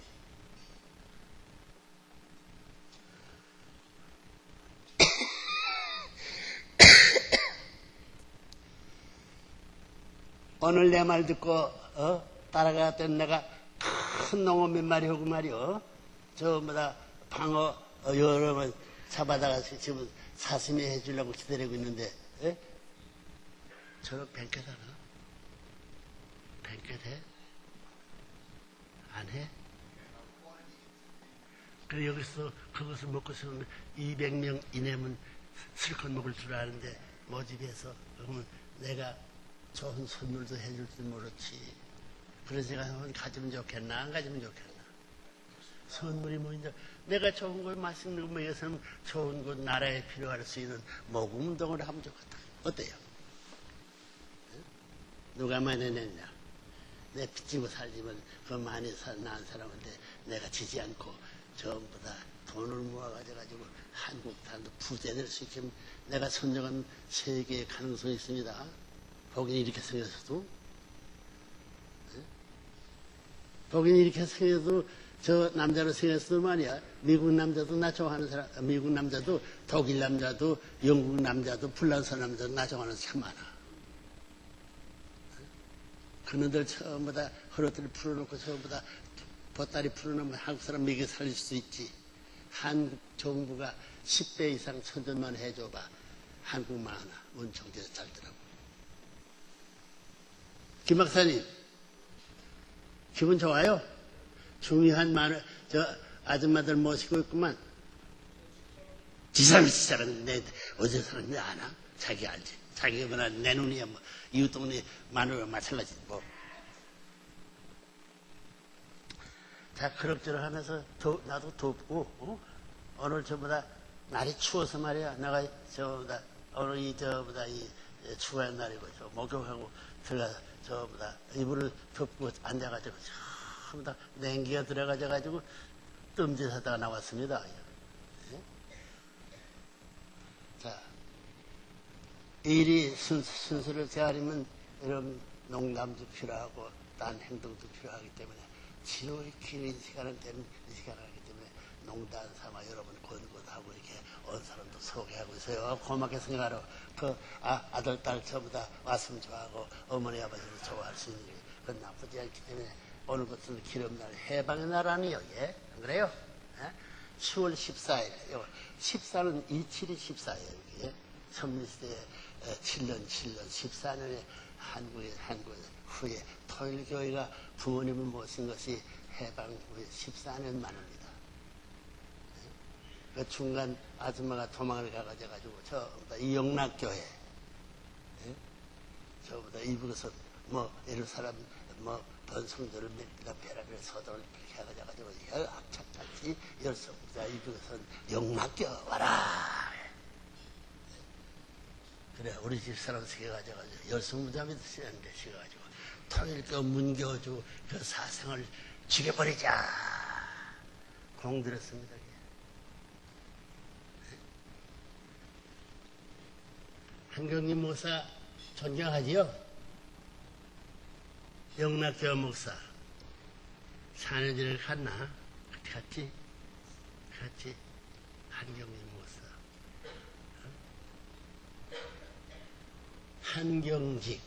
오늘 내 말 듣고 따라갔던 내가 큰 농어 몇 마리 하고 말이요. 전부 다 방어 여러 번 잡아다가 지금 사슴이 해주려고 기다리고 있는데, 예? 저런 뱅켓 하나? 뱅켓 해? 안 해? 그래, 여기서 그것을 먹고서는 200명 이내면 실컷 먹을 줄 아는데, 모집해서, 그러면 내가 좋은 선물도 해줄 줄 모르지. 그래서 제가 가지면 좋겠나, 안 가지면 좋겠나. 선물이 뭐냐. 내가 좋은 걸 맛있는 거 먹여서는 좋은 거 나라에 필요할 수 있는 모금 운동을 하면 좋겠다. 어때요? 누가 많이 냈냐? 내 빚지고 살지만 그 많이 낳은 사람한테 내가 지지 않고 전부 다 돈을 모아가지고 한국 사람도 부자 될 수 있게 내가 선정한 세계의 가능성이 있습니다. 복인이 이렇게 생겼어도, 복인이 이렇게 생겨도 저 남자로 생겼어도 말이야. 미국 남자도 나 좋아하는 사람, 미국 남자도 독일 남자도 영국 남자도 프랑스 남자도 나 좋아하는 사람 많아. 그놈들 전부 다 허리띠를 풀어놓고 전부 다 보따리 풀어놓으면 한국 사람 먹여 살릴 수 있지. 한국 정부가 10배 이상 선전만 해줘봐. 한국만 하나. 원청제에서 살더라고. 김 박사님, 기분 좋아요? 중요한 말을, 아줌마들 모시고 있구만. 지사는 내, 어디서 사는지 아나? 자기 알지. 자기가 그나 내 눈이야, 뭐. 이웃 동네 마누라 마찬가지, 뭐. 자, 그럭저럭 하면서 나도 돕고, 오늘 저보다 날이 추워서 말이야. 내가 저보다, 오늘 이 추가한 날이고, 목욕하고 들어가서 저보다 이불을 덮고 앉아가지고, 전부 다 냉기가 들어가져가지고, 뜸짓하다가 나왔습니다. 자, 일이 순서를 제하려면 이런 농담도 필요하고, 딴 행동도 필요하기 때문에, 지루히 긴 시간을 하기 때문에, 농담 삼아 여러분 권고하고 이렇게 온 사람도 소개하고 있어요. 고맙게 생각하러 아들, 딸 전부 다 왔으면 좋아하고 어머니, 아버지도 좋아할 수 있는 게 그건 나쁘지 않기 때문에 오늘 같은 기름날 해방의 날 아니에요. 예? 안 그래요? 예? 10월 14일. 14는 27이 14예요. 예? 선민시대에 7년, 14년에 한국 후에 토일교회가 부모님을 모신 것이 해방 후에 14년 만입니다. 그 중간 아줌마가 도망을 가가지고 저보다 이 영락교회 저보다 이북에서 뭐 이런 사람 뭐 번성들을 베라베라 서동을 그렇게 해가지고 열 합창같이 열성부자 이북에서는 영락교 와라. 그래 우리 집 사람 새겨가지고 열성부자 믿으시는데 새겨가지고 통일교 문교주 그 사상을 죽여버리자 공들였습니다. 한경림 목사 존경하지요? 영락교회 목사 사내들을 갔나? 갔지? 한경림 목사 한경직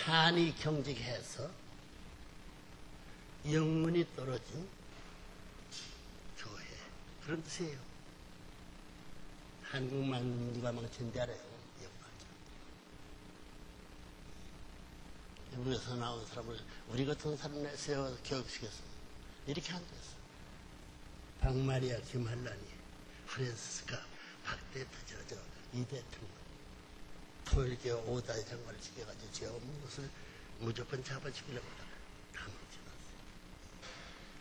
한이 경직해서 영문이 떨어진 교회 그런 뜻이에요. 한국만 누가 망친지 알아요. 영국에서 나온 사람을 우리 같은 사람을 세워서 교육시켰어. 이렇게 안 됐어. 박마리아 김한란이 프랜시스카 박대표 이 대통령 토일교 5대 장관을 지켜가지고 죄 없는 것을 무조건 잡아주기려고 다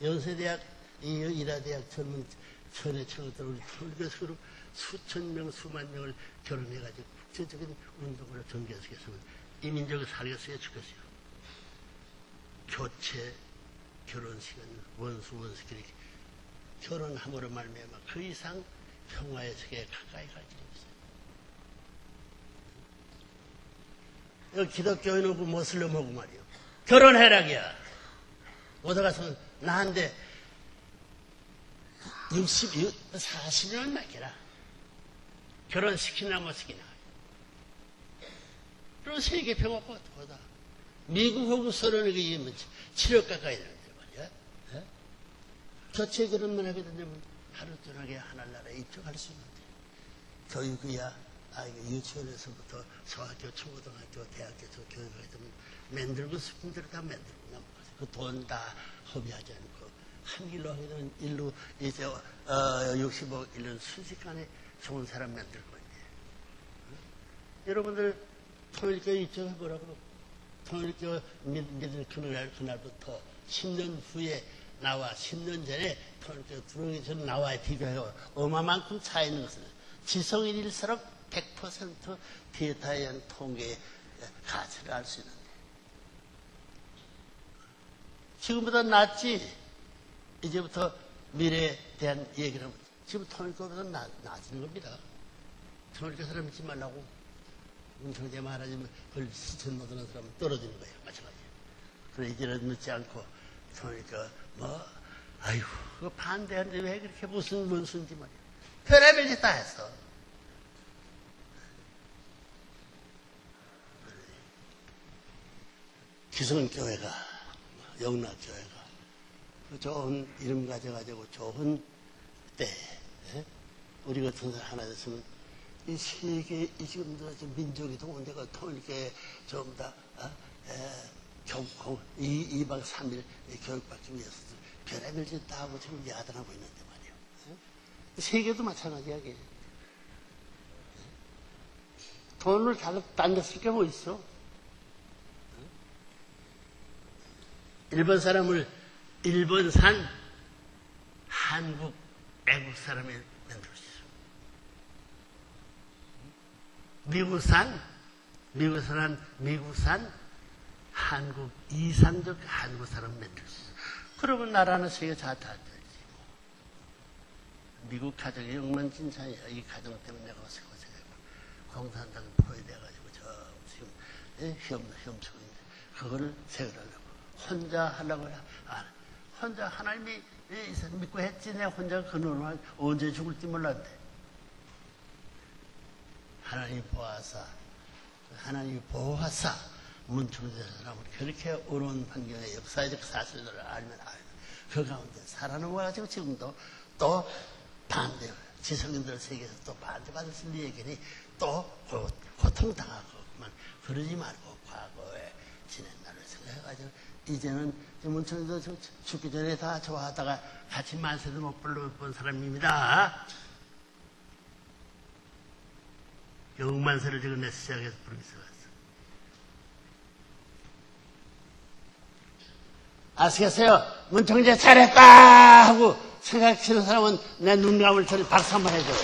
뭉쳐놨어요. 연세대학 이라대학 젊은 전에 청소들 우리 토일교에서 수천 명, 수만 명을 결혼해가지고 국제적인 운동으로 전개시켰으면 이민족을 살렸어야 죽겠어요. 교체, 결혼식은 원수끼리 결혼함으로 말미암아 그 이상 평화의 세계에 가까이 갈 길이 없어요. 여기 기독교인하고 모슬림하고 말이요. 결혼해라기야. 오다가서 나한테 40년을 맡겨라. 결혼시키나 못 시키나. 그런 세계 평화가 어떡하다. 미국하고 소련에게 이기면 7억 가까이 되는데 말이야. 예? 교체 결혼만 하게 되면 하루 저녁에 하늘나라에 입적할 수 있는데 교육이야 유치원에서부터 중학교, 초고등학교, 대학교 교육을 하면 만들고 싶은 대로 다 만들고 넘어가서 그 돈 다 허비하지 않고 한 길로 하게 되면 일로 이제 65억 1년 순식간에 좋은 사람 만들 건데 여러분들 통일교회 입장해 보라고 통일교회 믿을 그날부터 10년 후에 나와 10년 전에 통일교회 들어오기 전 나와 비교해요. 어마만큼 차이 있는 것은 지성인일수록 100% 데이터에 의한 통계의 가치를 알 수 있는데 지금보다 낫지. 이제부터 미래에 대한 얘기를 하면 지금 통일교보다 나아지는 겁니다. 통일교 사람 믿지 말라고 문청재 말하자면 그걸 실천 못하는 사람은 떨어지는 거예요. 마찬가지예요. 그래 이제는 늦지 않고 통일교 아이고 그거 반대하는데 왜 그렇게 무슨 문수인지 말이야. 별의별 짓 다 했어. 기성교회가 영락교회가 좋은 이름 가져가지고 좋은 때 우리 같은 사람 하나 됐으면 이 세계 이 지금 민족이 동원되고 통일교회 전부 다 2박 3일 교육받기 위해서 별의별 짓 다 하고 지금 야단하고 있는데 말이에요. 세계도 마찬가지야. 돈을 딴 데 쓸 게 뭐 있어? 일본 사람을 일본산 한국 애국 사람이 만들었어요. 미국산 한국 이상적 한국 사람 만들었어요. 그러면 나라는 세계 다 되지. 미국 가정이 엉망진창이야. 이 가정 때문에 내가 고생하고 공산당 포위돼가지고 지금 혐치고 있는데 그거를 세월하려고 혼자 하려고 그래. 혼자 하나님이 믿고 했지. 내가 혼자 그 노릇을 언제 죽을지 몰랐는데 하나님이 보호하사 문충재 사람을 그렇게 어려운 환경의 역사적 사실들을 알면 그 가운데 살아남아가지고 지금도 또 반대 지성인들 세계에서 또 반대받을 수 있는 얘기니 또 고통당하고만 그러지 말고 과거에 지낸 날을 생각해가지고 이제는 문청도 죽기 전에 다 좋아하다가 같이 만세도 못 불러본 사람입니다. 영만세를 지금 내 시작해서 부르기 시작했어. 아시겠어요? 문청재 잘했다 하고 생각하시는 사람은 내 눈 감을 전에 박수 한번 해줘요.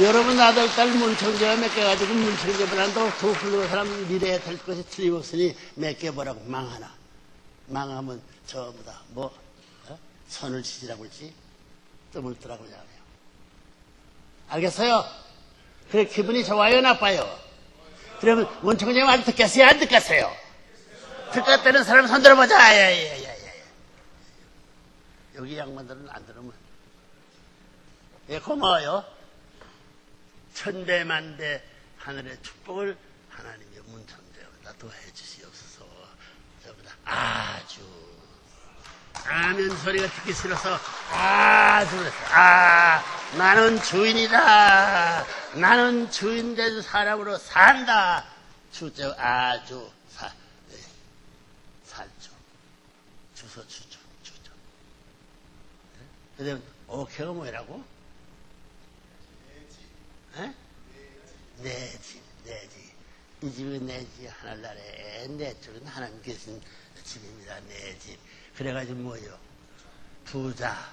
여러분 아들, 딸 문청재가 맡겨가지고 문청재보다도 더 훌륭한 사람 미래에 될 것이 틀림없으니 맡겨보라고 망하나. 망하면 전부 다 선을 지지라고 그러지? 뜸을 뜨라고 하잖아요. 알겠어요? 그래 기분이 좋아요 나빠요? 그러면 문청재 말 듣겠어요 안 듣겠어요? 듣겠다는 사람 손 들어보자. 여기 양반들은 안 들으면 고마워요. 천대만대 하늘의 축복을 하나님의 문청재보다 더해 주시옵소서. 저보다 아주 아멘 소리가 듣기 싫어서 아주 나는 주인이다. 나는 주인된 사람으로 산다. 주저 아주 살죠. 주소 주죠. 그다음 오케가 뭐라고? 내 집. 이 집은 내 집 하늘나라에 내 쪽은 하나님 계신 집입니다. 내 집. 그래가지고 뭐예요? 부자.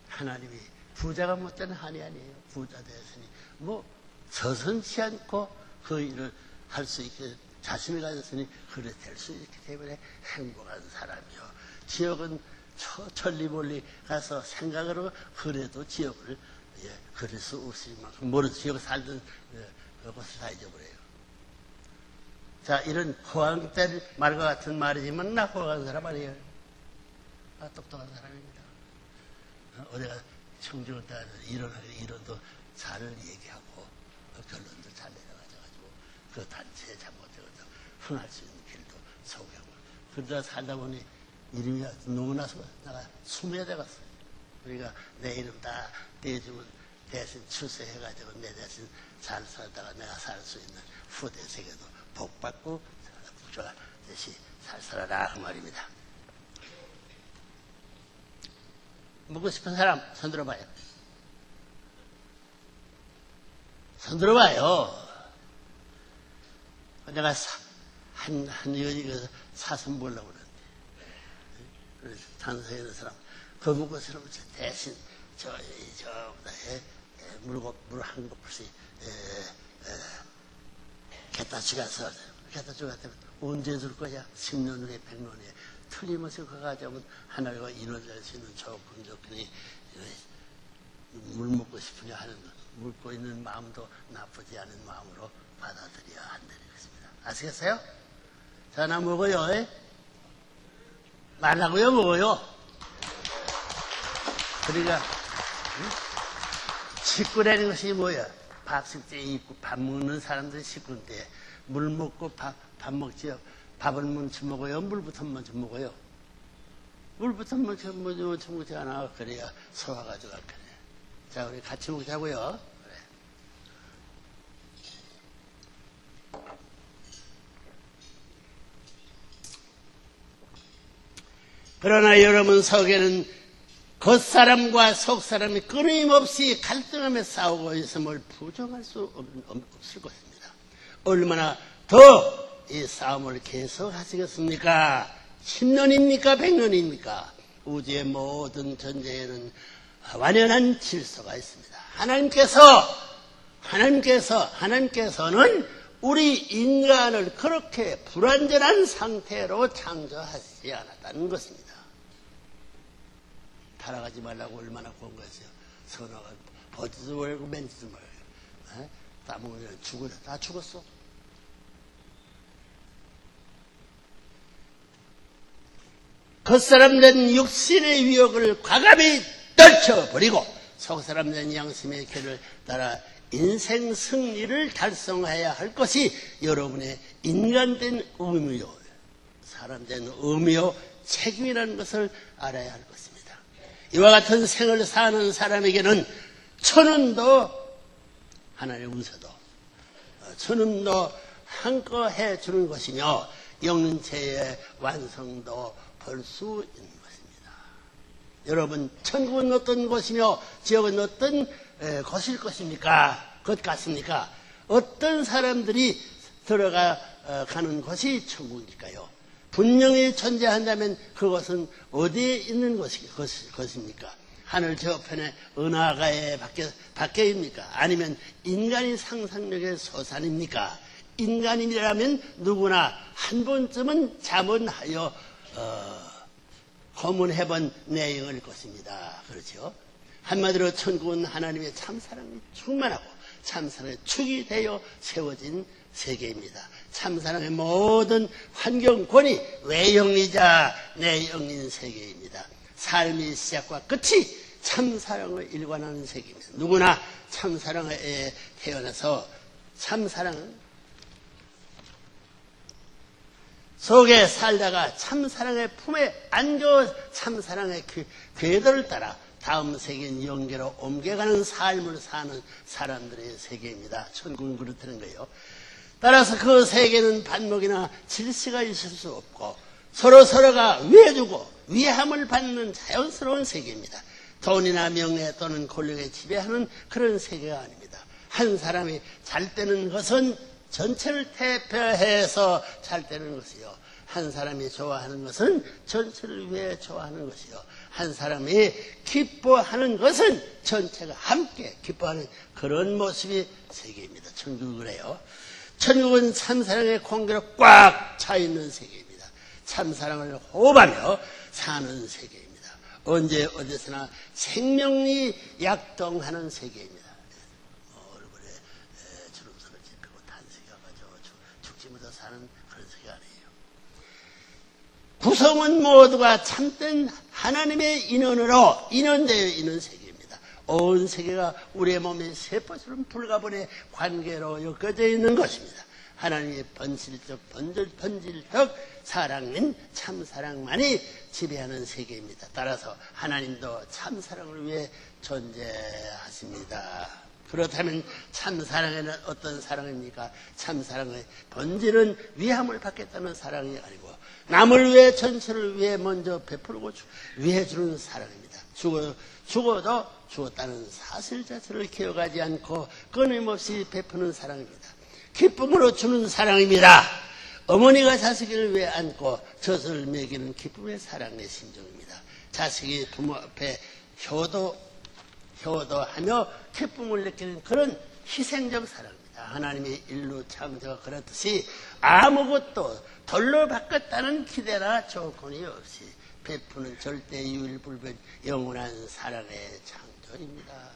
하나님이 부자가 못된 한이 아니에요. 부자 되었으니 서슴지 않고 그 일을 할 수 있게 자신을 가졌으니 그래 될 수 있기 때문에 행복한 사람이요. 지역은 천리멀리 가서 생각으로 그래도 지역을 그럴 수 없을 만큼 모르는 지역에 살던 그것을 다 잊어버려요. 자, 이런 호황될 말과 같은 말이지만 나 호황한 사람 아니에요. 똑똑한 사람입니다. 어디가 청중을 따라서 이론도 잘 얘기하고 결론도 잘 내려가지고 그 단체에 잘못되어서 흥할 수 있는 길도 소개하고 그러다 살다 보니 이름이 너무 나서 내가 숨어야 되겠어. 우리가 내 이름 다 떼주면 대신 출세해가지고 내 대신 잘 살다가 내가 살 수 있는 후대 세계도 복받고 부자 대신 잘 살아라 그 말입니다. 묻고 싶은 사람 손 들어봐요. 손 들어봐요. 내가 한 여기가 사선 보려고 그러는데 그래서 단서에 있는 사람 그 묻고 사람 대신 저보다 물 한 그릇씩 개따치 가서 개따치 갔다면 언제 줄 거야? 10년 후에 100년 후에 틀림없이 그거 가져오면 하나님과 인원될 수 있는 조건 조건이 물 먹고 싶으냐 하는 묻고 있는 마음도 나쁘지 않은 마음으로 받아들여야 한다는 것입니다. 아시겠어요? 자, 나 먹어요. 말라고요, 먹어요. 그러니까 식구라는 것이 뭐야? 밥식대 입고 밥 먹는 사람들이 식구인데 물 먹고 밥 먹지요. 밥을 먼저 먹어요? 물부터 먼저 먹어요? 물부터 먼저 먹지 않아. 그래야 소화가 좋아. 그래. 자, 우리 같이 먹자고요. 그래. 그러나 여러분 속에는 겉사람과 속사람이 끊임없이 갈등하며 싸우고 있음을 부정할 수 없을 것입니다. 얼마나 더 이 싸움을 계속하시겠습니까? 10년입니까? 100년입니까? 우주의 모든 전쟁에는 완연한 질서가 있습니다. 하나님께서는 우리 인간을 그렇게 불완전한 상태로 창조하지 않았다는 것입니다. 타락하지 말라고 얼마나 권고했어요. 선어가 버지도 말고 맨지도 말고 따먹으면 죽어요. 다 죽었어. 겉사람 된 육신의 위협을 과감히 떨쳐버리고 속사람 된 양심의 길을 따라 인생 승리를 달성해야 할 것이 여러분의 인간된 의무요, 사람된 의무요, 책임이라는 것을 알아야 할 것입니다. 이와 같은 생을 사는 사람에게는 천운도 하나님의 운세도 천운도 한껏 해주는 것이며 영체의 완성도 볼 수 있는 것입니다. 여러분, 천국은 어떤 곳이며 지옥은 어떤 곳일 것입니까? 것 같습니까? 어떤 사람들이 들어가는 곳이 천국일까요? 분명히 존재한다면 그것은 어디에 있는 것입니까? 하늘 저편에 은하가의 밖에입니까? 아니면 인간의 상상력의 소산입니까? 인간이라면 누구나 한 번쯤은 자문하여 고문해본 내용일 것입니다. 그렇죠? 한마디로 천국은 하나님의 참사랑이 충만하고 참사랑의 축이 되어 세워진 세계입니다. 참사랑의 모든 환경권이 외형이자 내형인 세계입니다. 삶의 시작과 끝이 참사랑을 일관하는 세계입니다. 누구나 참사랑에 태어나서 참사랑은 속에 살다가 참사랑의 품에 안겨 참사랑의 궤도를 따라 다음 세계인 영계로 옮겨가는 삶을 사는 사람들의 세계입니다. 천국은 그렇다는 거예요. 따라서 그 세계는 반목이나 질서가 있을 수 없고 서로가 위해주고 위함을 받는 자연스러운 세계입니다. 돈이나 명예 또는 권력에 지배하는 그런 세계가 아닙니다. 한 사람이 잘 되는 것은 전체를 대표해서 잘 되는 것이요. 한 사람이 좋아하는 것은 전체를 위해 좋아하는 것이요. 한 사람이 기뻐하는 것은 전체가 함께 기뻐하는 그런 모습이 세계입니다. 천국은 그래요. 천국은 참사랑의 공기로 꽉 차 있는 세계입니다. 참사랑을 호흡하며 사는 세계입니다. 언제 어디서나 생명이 약동하는 세계입니다. 얼굴에 주름살을 짚고 탄식해가지고 죽지 못해 사는 그런 세계가 아니에요. 구성은 모두가 참된 하나님의 인원으로 인원되어 있는 세계입니다. 온 세계가 우리의 몸의 세포처럼 불가분의 관계로 엮어져 있는 것입니다. 하나님의 번질적 사랑인 참사랑만이 지배하는 세계입니다. 따라서 하나님도 참사랑을 위해 존재하십니다. 그렇다면 참사랑에는 어떤 사랑입니까? 참사랑의 본질은 위함을 받겠다는 사랑이 아니고 남을 위해 전체를 위해 먼저 베풀고 위해 주는 사랑입니다. 죽어도 죽었다는 사실 자체를 기억하지 않고 끊임없이 베푸는 사랑입니다. 기쁨으로 주는 사랑입니다. 어머니가 자식을 위해 안고 젖을 먹이는 기쁨의 사랑의 심정입니다. 자식이 부모 앞에 효도하며 기쁨을 느끼는 그런 희생적 사랑입니다. 하나님의 인류 창조가 그렇듯이 아무것도 돌로 바꿨다는 기대나 조건이 없이 베푸는 절대 유일불변 영원한 사랑의 창조입니다.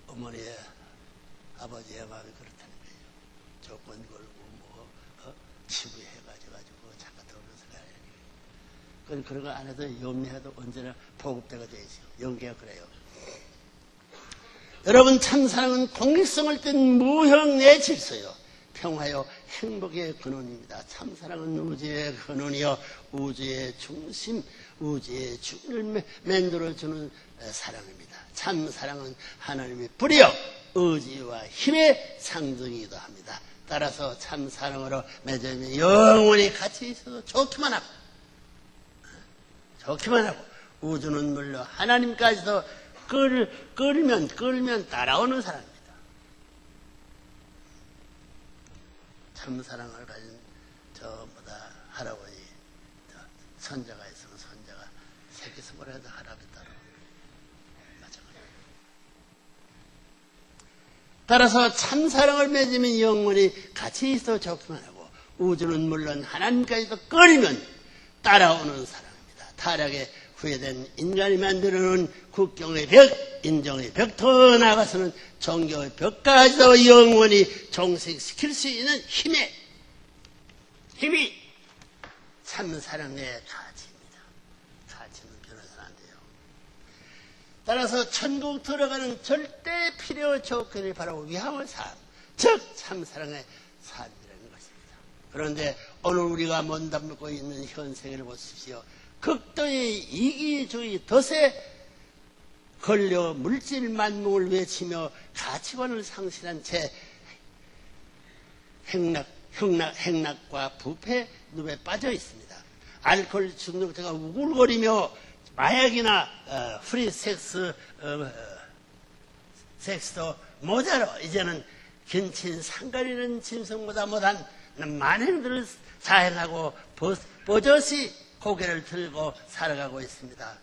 어머니의 아버지의 마음이 그렇다는 거예요. 조건 걸고 치부해가지고 잠깐 돌면서 가야 돼요. 그런 거 안 해도 염려해도 언제나 보급대가 되어 있어요. 연계가 그래요. 여러분, 참사랑은 공익성을 띤 무형의 질서요, 평화요, 행복의 근원입니다. 참사랑은 우주의 근원이요, 우주의 중심, 우주의 중을 만들어주는 사랑입니다. 참사랑은 하나님의 뿌리요, 의지와 힘의 상징이기도 합니다. 따라서 참사랑으로 맺어있는 영원히 같이 있어도 좋기만 하고 우주는 물론 하나님까지도 끌면 따라오는 사랑입니다. 참사랑을 가진 전부 다 할아버지, 손자가 있으면 손자가 새끼 스물에도 할아버지 따로 마찬가지입니다. 따라서 참사랑을 맺으면 영원히 같이 있어 좋기만 하고 우주는 물론 하나님까지도 끌면 따라오는 사랑입니다. 타락에 후회된 인간이 만들어놓은 국경의 벽, 인정의 벽, 더 나아가서는 종교의 벽까지도 영원히 종식시킬 수 있는 힘이 참사랑의 가치입니다. 가치는 변해서는 안 돼요. 따라서 천국 들어가는 절대 필요 조건이 바로 위함의 삶, 즉 참사랑의 삶이라는 것입니다. 그런데 오늘 우리가 몸담고 있는 현 세계를 보십시오. 극도의 이기주의 덫에 걸려 물질 만능을 외치며 가치관을 상실한 채 행락과 부패 늪에 빠져 있습니다. 알코올 중독자가 우글거리며 마약이나 프리 섹스도 모자로 이제는 근친 상가리는 짐승보다 못한 만행들을 자행하고 버젓이 고개를 들고 살아가고 있습니다.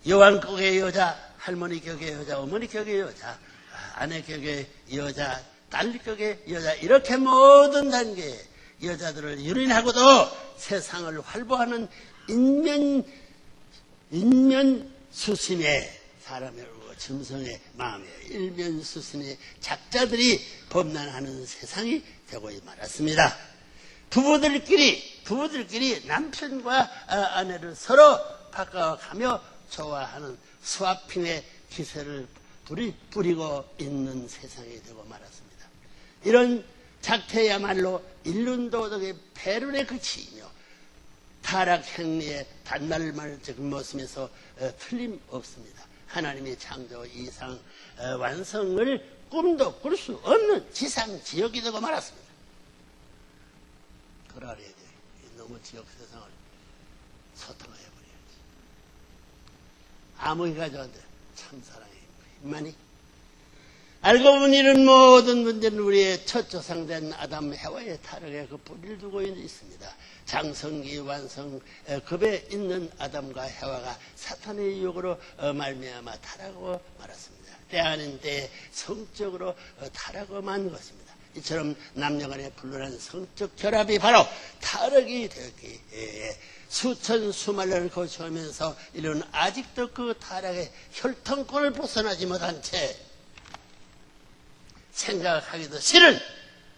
여왕 격의 여자, 할머니 격의 여자, 어머니 격의 여자, 아내 격의 여자, 딸 격의 여자, 이렇게 모든 단계의 여자들을 유린하고도 세상을 활보하는 인면수심의 사람의 짐승의 마음에 일면수심의 작자들이 범람하는 세상이 되고 말았습니다. 부부들끼리 남편과 아내를 서로 바꿔가며 좋아하는 스와핑의 기세를 부리고 있는 세상이 되고 말았습니다. 이런 작태야말로 인륜도덕의 배륜에 그치며 타락행리의 단말말적 모습에서 틀림없습니다. 하나님의 창조 이상 완성을 꿈도 꿀 수 없는 지상지역이 되고 말았습니다. 그러야 돼. 너무 지역 세상을 소통해버려야지. 아무리 가져왔는데 참사랑의 힘만이. 알고 보면 이런 모든 문제는 우리의 첫 조상된 아담 해와의 타락에 그 뿌리를 두고 있습니다. 장성기 완성급에 있는 아담과 해와가 사탄의 유혹으로 말미암아 타락하고 말았습니다. 때 아닌 때에 성적으로 타락하고 만 것입니다. 이처럼 남녀간의 불륜한 성적 결합이 바로 타락이 되었기에 수천 수만년을 거쳐오면서 이런 아직도 그 타락의 혈통권을 벗어나지 못한 채 생각하기도 싫은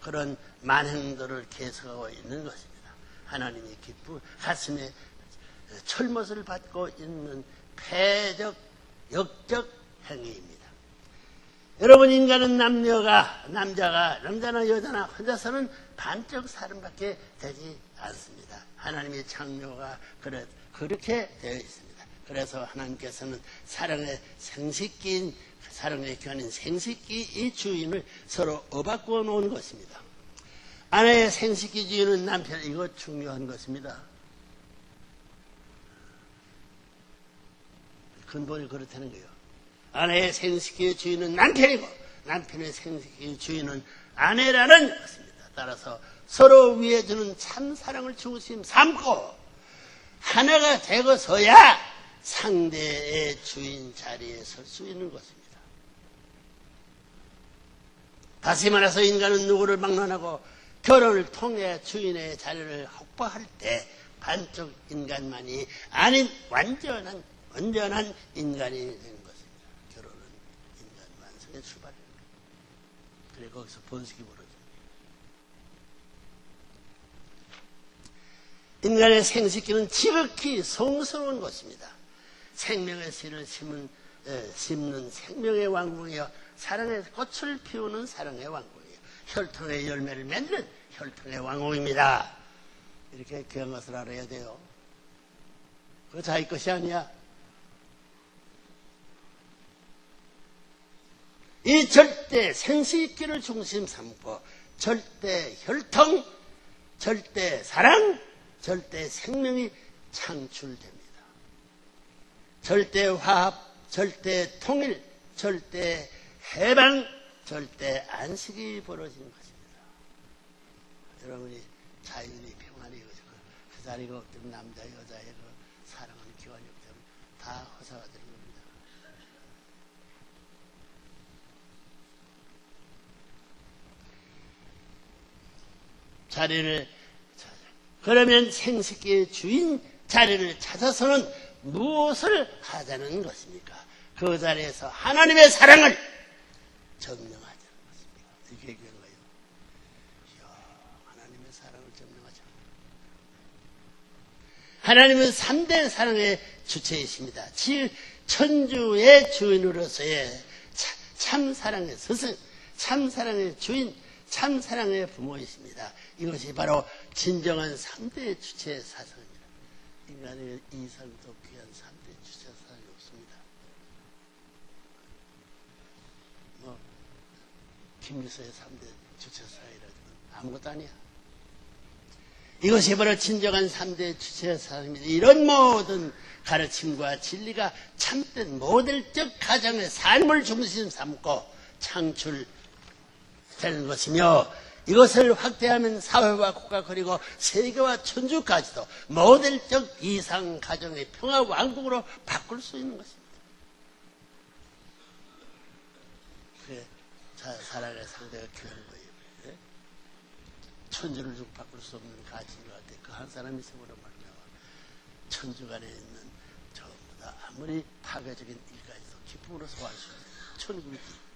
그런 만행들을 계속하고 있는 것입니다. 하나님이 가슴에 철못을 받고 있는 패적, 역적 행위입니다. 여러분, 인간은 남자나 여자나 혼자서는 반쪽 사람밖에 되지 않습니다. 하나님의 창조가 그렇게 되어 있습니다. 그래서 하나님께서는 사랑의 생식기인, 사랑의 교환인 생식기의 주인을 서로 어바꾸어 놓은 것입니다. 아내의 생식기 주인은 남편, 이거 중요한 것입니다. 근본이 그렇다는 거예요. 아내의 생식기의 주인은 남편이고 남편의 생식기의 주인은 아내라는 것입니다. 따라서 서로 위해주는 참 사랑을 중심 삼고 하나가 되고서야 상대의 주인 자리에 설 수 있는 것입니다. 다시 말해서 인간은 누구를 막론하고 결혼을 통해 주인의 자리를 확보할 때 반쪽 인간만이 아닌 완전한 인간이 되는 것입니다. 결혼은 인간 완성의 출발입니다. 그리고 거기서 번식이 벌어집니다. 인간의 생식기는 지극히 성스러운 것입니다. 생명의 씨를 심는 생명의 왕궁이요, 사랑의 꽃을 피우는 사랑의 왕궁이요, 혈통의 열매를 맺는 혈통의 왕궁입니다. 이렇게 귀한 것을 알아야 돼요. 그거 자기 것이 아니야. 이 절대 생식기를 중심 삼고 절대 혈통, 절대 사랑, 절대 생명이 창출됩니다. 절대 화합, 절대 통일, 절대 해방, 절대 안식이 벌어지는 것입니다. 여러분이 자연이 평안이 그 자리가 없다면 남자 여자의 그 사랑하는 기관이 없다면 다 허사가 되는 겁니다. 자리를 찾아. 그러면 생식기의 주인 자리를 찾아서는 무엇을 하자는 것입니까? 그 자리에서 하나님의 사랑을 점령하자는 것입니다. 이게 귀한 거예요. 하나님의 사랑을 점령하자. 하나님은 3대 사랑의 주체이십니다. 천주의 주인으로서의 참 사랑의 스승, 참 사랑의 주인, 참 사랑의 부모이십니다. 이것이 바로 진정한 3대 주체의 사상입니다. 인간의 이상도 귀한 3대 주체 사상이 없습니다. 김일성의 3대 주체 사상이라지만 아무것도 아니야. 이것이 바로 진정한 3대 주체 사상입니다. 이런 모든 가르침과 진리가 참된 모델적 가정의 삶을 중심 삼고 창출되는 것이며, 이것을 확대하면 사회와 국가 그리고 세계와 천주까지도 모델적 이상 가정의 평화 왕국으로 바꿀 수 있는 것입니다. 그래, 사랑의 상대가 귀한 거예요. 네? 천주를 좀 바꿀 수 없는 가치인 것 같아. 그 한 사람이 있으므로 말미암아 천주간에 있는 전부 다 아무리 파괴적인 일까지도 기쁨으로 소화할 수 있는 천국이지.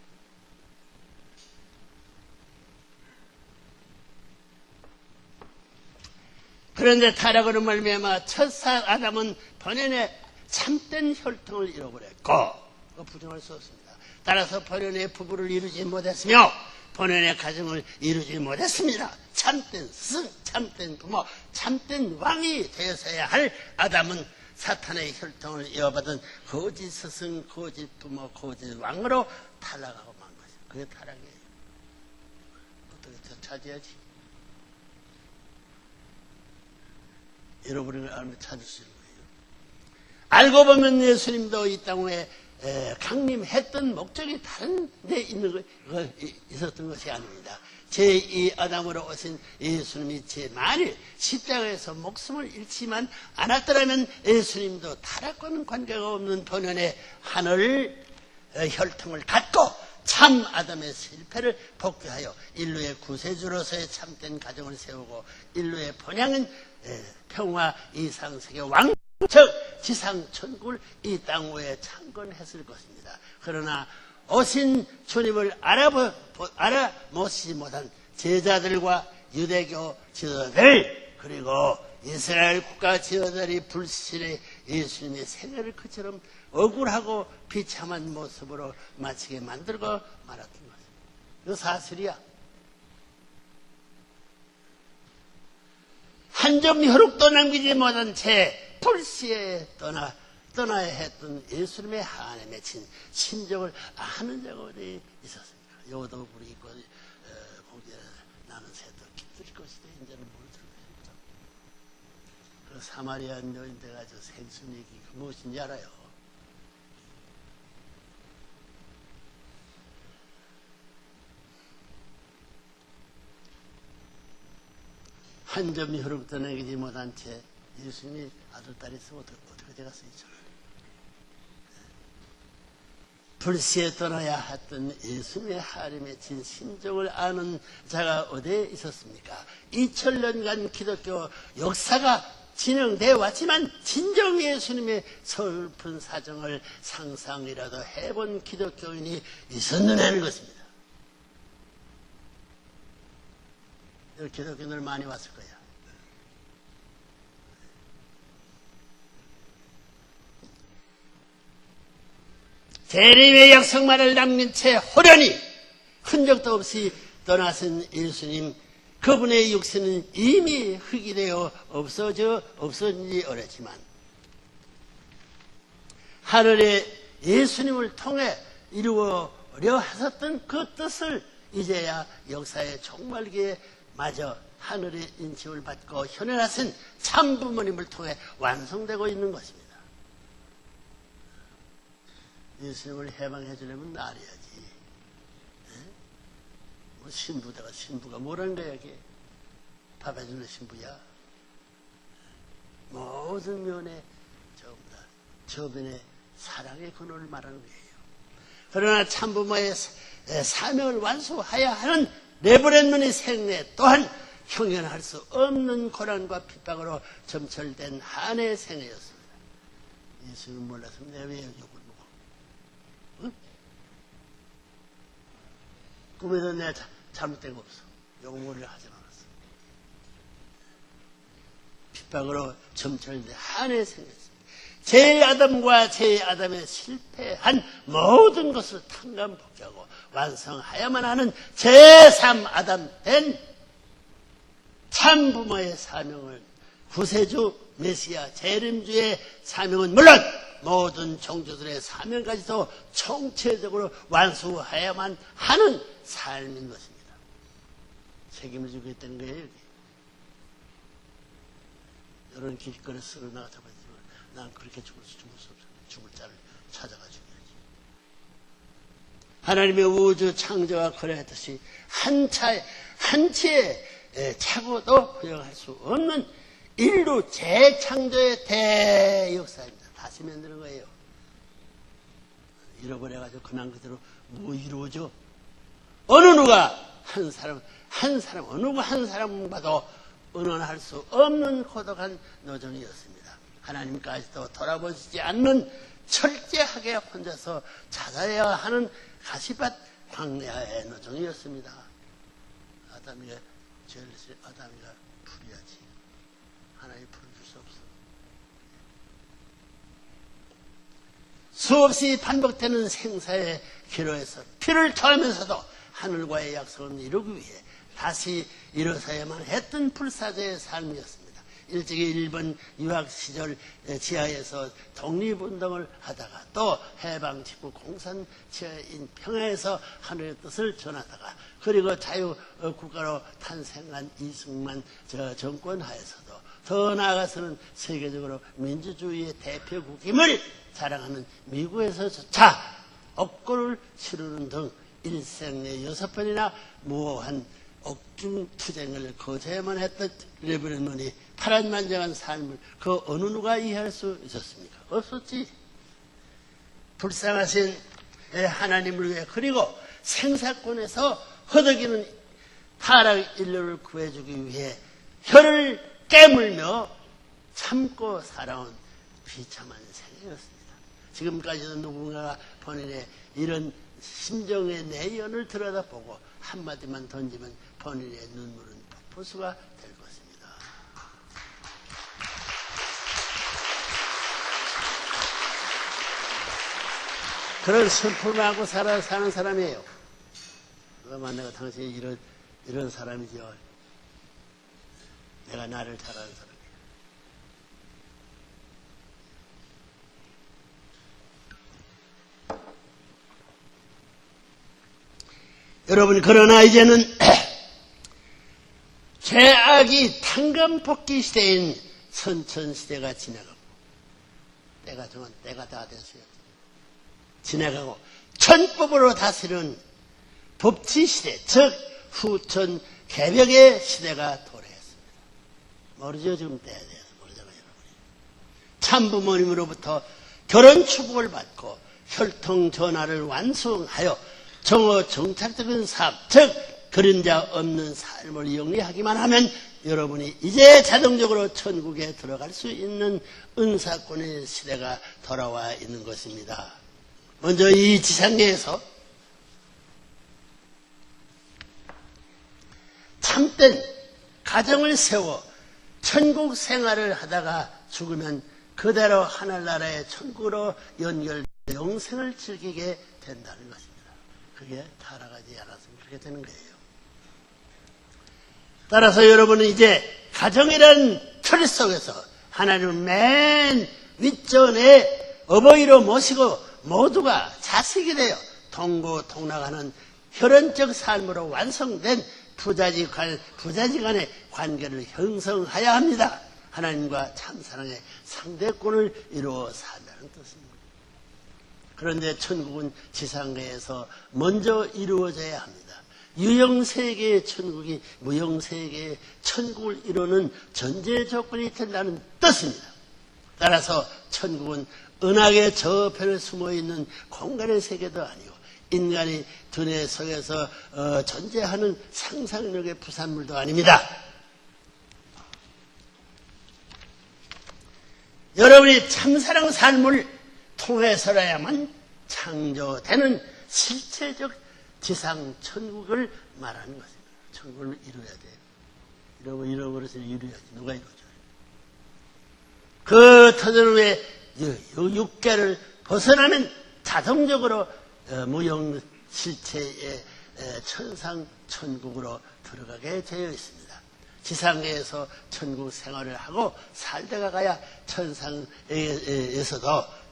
그런데 타락으로 말미암아 첫사 아담은 번연의 참된 혈통을 잃어버렸고, 그거 부정할 수 없습니다. 따라서 번연의 부부를 이루지 못했으며 번연의 가정을 이루지 못했습니다. 참된 스승, 참된 부모, 참된 왕이 되어서야 할 아담은 사탄의 혈통을 이어받은 거짓 스승, 거짓 부모, 거짓 왕으로 타락하고 만 것이죠. 그게 타락이에요. 어떻게 더 차지하지? 여러분이 알면 찾을 수 있는 거예요. 알고 보면 예수님도 이 땅에 강림했던 목적이 다른 데 있었던 것이 아닙니다. 제2 아담으로 오신 예수님이 만일 십자가에서 목숨을 잃지만 않았더라면 예수님도 타락과는 관계가 없는 본연의 하늘 혈통을 갖고 참 아담의 실패를 복귀하여 인류의 구세주로서의 참된 가정을 세우고 인류의 본향은 평화 이상세계 왕, 즉 지상 천국을 이 땅 위에 창건했을 것입니다. 그러나 오신 주님을 알아모시지 못한 제자들과 유대교 지도자들, 그리고 이스라엘 국가 지도자들이 불신의 예수님의 생애를 그처럼 억울하고 비참한 모습으로 마치게 만들고 말았던 거죠. 이거 사실이야. 한 점 혈육도 남기지 못한 채 불시에 떠나야 했던 예수님의 한에 맺힌 심정을 아는 자가 어디 있었습니까? 여도 우리 공전에 나는 새도 깃들 것이다. 이제는 모르더라. 그 사마리아 여인들 가지고 생선 얘기가 무엇인지 알아요? 한 점 혈육도 남기지 못한 채 예수님이 아들, 딸이 있으면 어떻게 되겠어요? 불시에 떠나야 했던 예수님의 하늘에 맺힌 심정을 아는 자가 어디에 있었습니까? 2000년간 기독교 역사가 진행되어 왔지만 진정 예수님의 슬픈 사정을 상상이라도 해본 기독교인이 있었느냐는 것입니다. 여기 기독교인들 많이 왔을 거야. 재림의 약속만을 남긴 채 호련히 흔적도 없이 떠나신 예수님, 그분의 육신은 이미 흙이 되어 없어진 지 오래지만 하늘에 예수님을 통해 이루어려 하셨던 그 뜻을 이제야 역사의 종말기에 마저 하늘의 인침을 받고 현현하신 참 부모님을 통해 완성되고 있는 것입니다. 예수님을 해방해 주려면 나려야지. 뭐 신부가 뭐라는 거야, 이게? 밥 해주는 신부야. 모든 면에 전부 다 저변의 사랑의 근원을 말하는 거예요. 그러나 참부모의 사명을 완수하여야 하는 레브렌문의 생애 또한 형연할 수 없는 고난과 핍박으로 점철된 한 해의 생애였습니다. 예수님 몰랐으면 내가 왜 욕을 먹어? 응? 꿈에도 내가 잘못된 거 없어. 욕을 하지 않았어. 핍박으로 점철된 한 해의 생애였습니다. 제2아담과 제2아담의 실패한 모든 것을 탕감복귀하고 완성하야만 하는 제3아담 된 참부모의 사명을 구세주 메시아 재림주의 사명은 물론 모든 종교들의 사명까지도 총체적으로 완수해야만 하는 삶인 것입니다. 책임을 지고 있다는 거예요. 여기. 이런 길거리 쓰러 나가다 보니까 난 그렇게 죽을 수 없어. 죽을 자를 찾아가 죽여야지. 하나님의 우주 창조와 그래했듯이 한 치의 착오도 허용할 수 없는 인류 재창조의 대역사입니다. 다시 만드는 거예요. 잃어버려가지고 그냥 그대로 뭐 이루어져? 어느 누가 한 사람 어느 한 사람 봐도 은원할 수 없는 고독한 노정이었습니다. 하나님까지도 돌아보시지 않는 철저하게 혼자서 찾아야 하는 가시밭 광야의 노정이었습니다. 아담이가 죄를 했으니 아담이가 풀어야지. 하나님이 풀어줄 수 없어. 수없이 반복되는 생사의 기로에서 피를 토하면서도 하늘과의 약속을 이루기 위해 다시 일어서야만 했던 불사조의 삶이었습니다. 일찍이 일본 유학 시절 지하에서 독립운동을 하다가 또 해방 직후 공산 지하인 평화에서 하늘의 뜻을 전하다가 그리고 자유국가로 탄생한 이승만 정권 하에서도 더 나아가서는 세계적으로 민주주의의 대표국임을 자랑하는 미국에서조차 억고를 치르는 등 일생에 6번이나 무호한 억중투쟁을 거쳐야만 했던 레브렌문이 파란만장한 삶을 그 어느 누가 이해할 수 있었습니까? 없었지. 불쌍하신 하나님을 위해 그리고 생사권에서 허덕이는 타락 인류를 구해주기 위해 혀를 깨물며 참고 살아온 비참한 생애였습니다. 지금까지도 누군가가 본인의 이런 심정의 내연을 들여다보고 한마디만 던지면 본인의 눈물은 폭포수가 될 것입니다. 그런 슬픔을 안고 사는 사람이에요. 그러면 내가 당신이 이런 사람이죠. 내가 나를 잘 아는 사람이에요. 여러분, 그러나 이제는 죄악이 탄감폭기 시대인 선천시대가 지나가고 때가 정한 때가 다 됐어요. 지나가고 천법으로 다스리는 법치시대, 즉 후천 개벽의 시대가 도래했습니다. 모르죠? 지금 때에 대해서 모르잖아요. 여러분이. 참부모님으로부터 결혼 축복을 받고 혈통 전화를 완성하여 정어 정착적인 삶, 즉 그림자 없는 삶을 영리하기만 하면 여러분이 이제 자동적으로 천국에 들어갈 수 있는 은사권의 시대가 돌아와 있는 것입니다. 먼저 이 지상계에서 참된 가정을 세워 천국 생활을 하다가 죽으면 그대로 하늘나라의 천국으로 연결된 영생을 즐기게 된다는 것입니다. 그게 타락하지 않았으면 그렇게 되는 거예요. 따라서 여러분은 이제 가정이라는 틀 속에서 하나님을 맨 윗전에 어버이로 모시고 모두가 자식이 되어 동고동락하는 혈연적 삶으로 완성된 부자지 간의 관계를 형성해야 합니다. 하나님과 참사랑의 상대권을 이루어 산다는 뜻입니다. 그런데 천국은 지상계에서 먼저 이루어져야 합니다. 유형세계의 천국이 무형세계의 천국을 이루는 전제 조건이 된다는 뜻입니다. 따라서 천국은 은하계 저편에 숨어있는 공간의 세계도 아니고 인간이 두뇌 속에서 존재하는 상상력의 부산물도 아닙니다. 여러분이 참사랑 삶을 통해서라야만 창조되는 실체적 지상 천국을 말하는 것입니다. 천국을 이루어야 돼요. 여러분 잃어버려서 이루어야지. 누가 이루어줘요? 그 터전 후에 육계를 벗어나면 자동적으로 무형 실체의 천상 천국으로 들어가게 되어 있습니다. 지상계에서 천국 생활을 하고 살다가 가야 천상에서도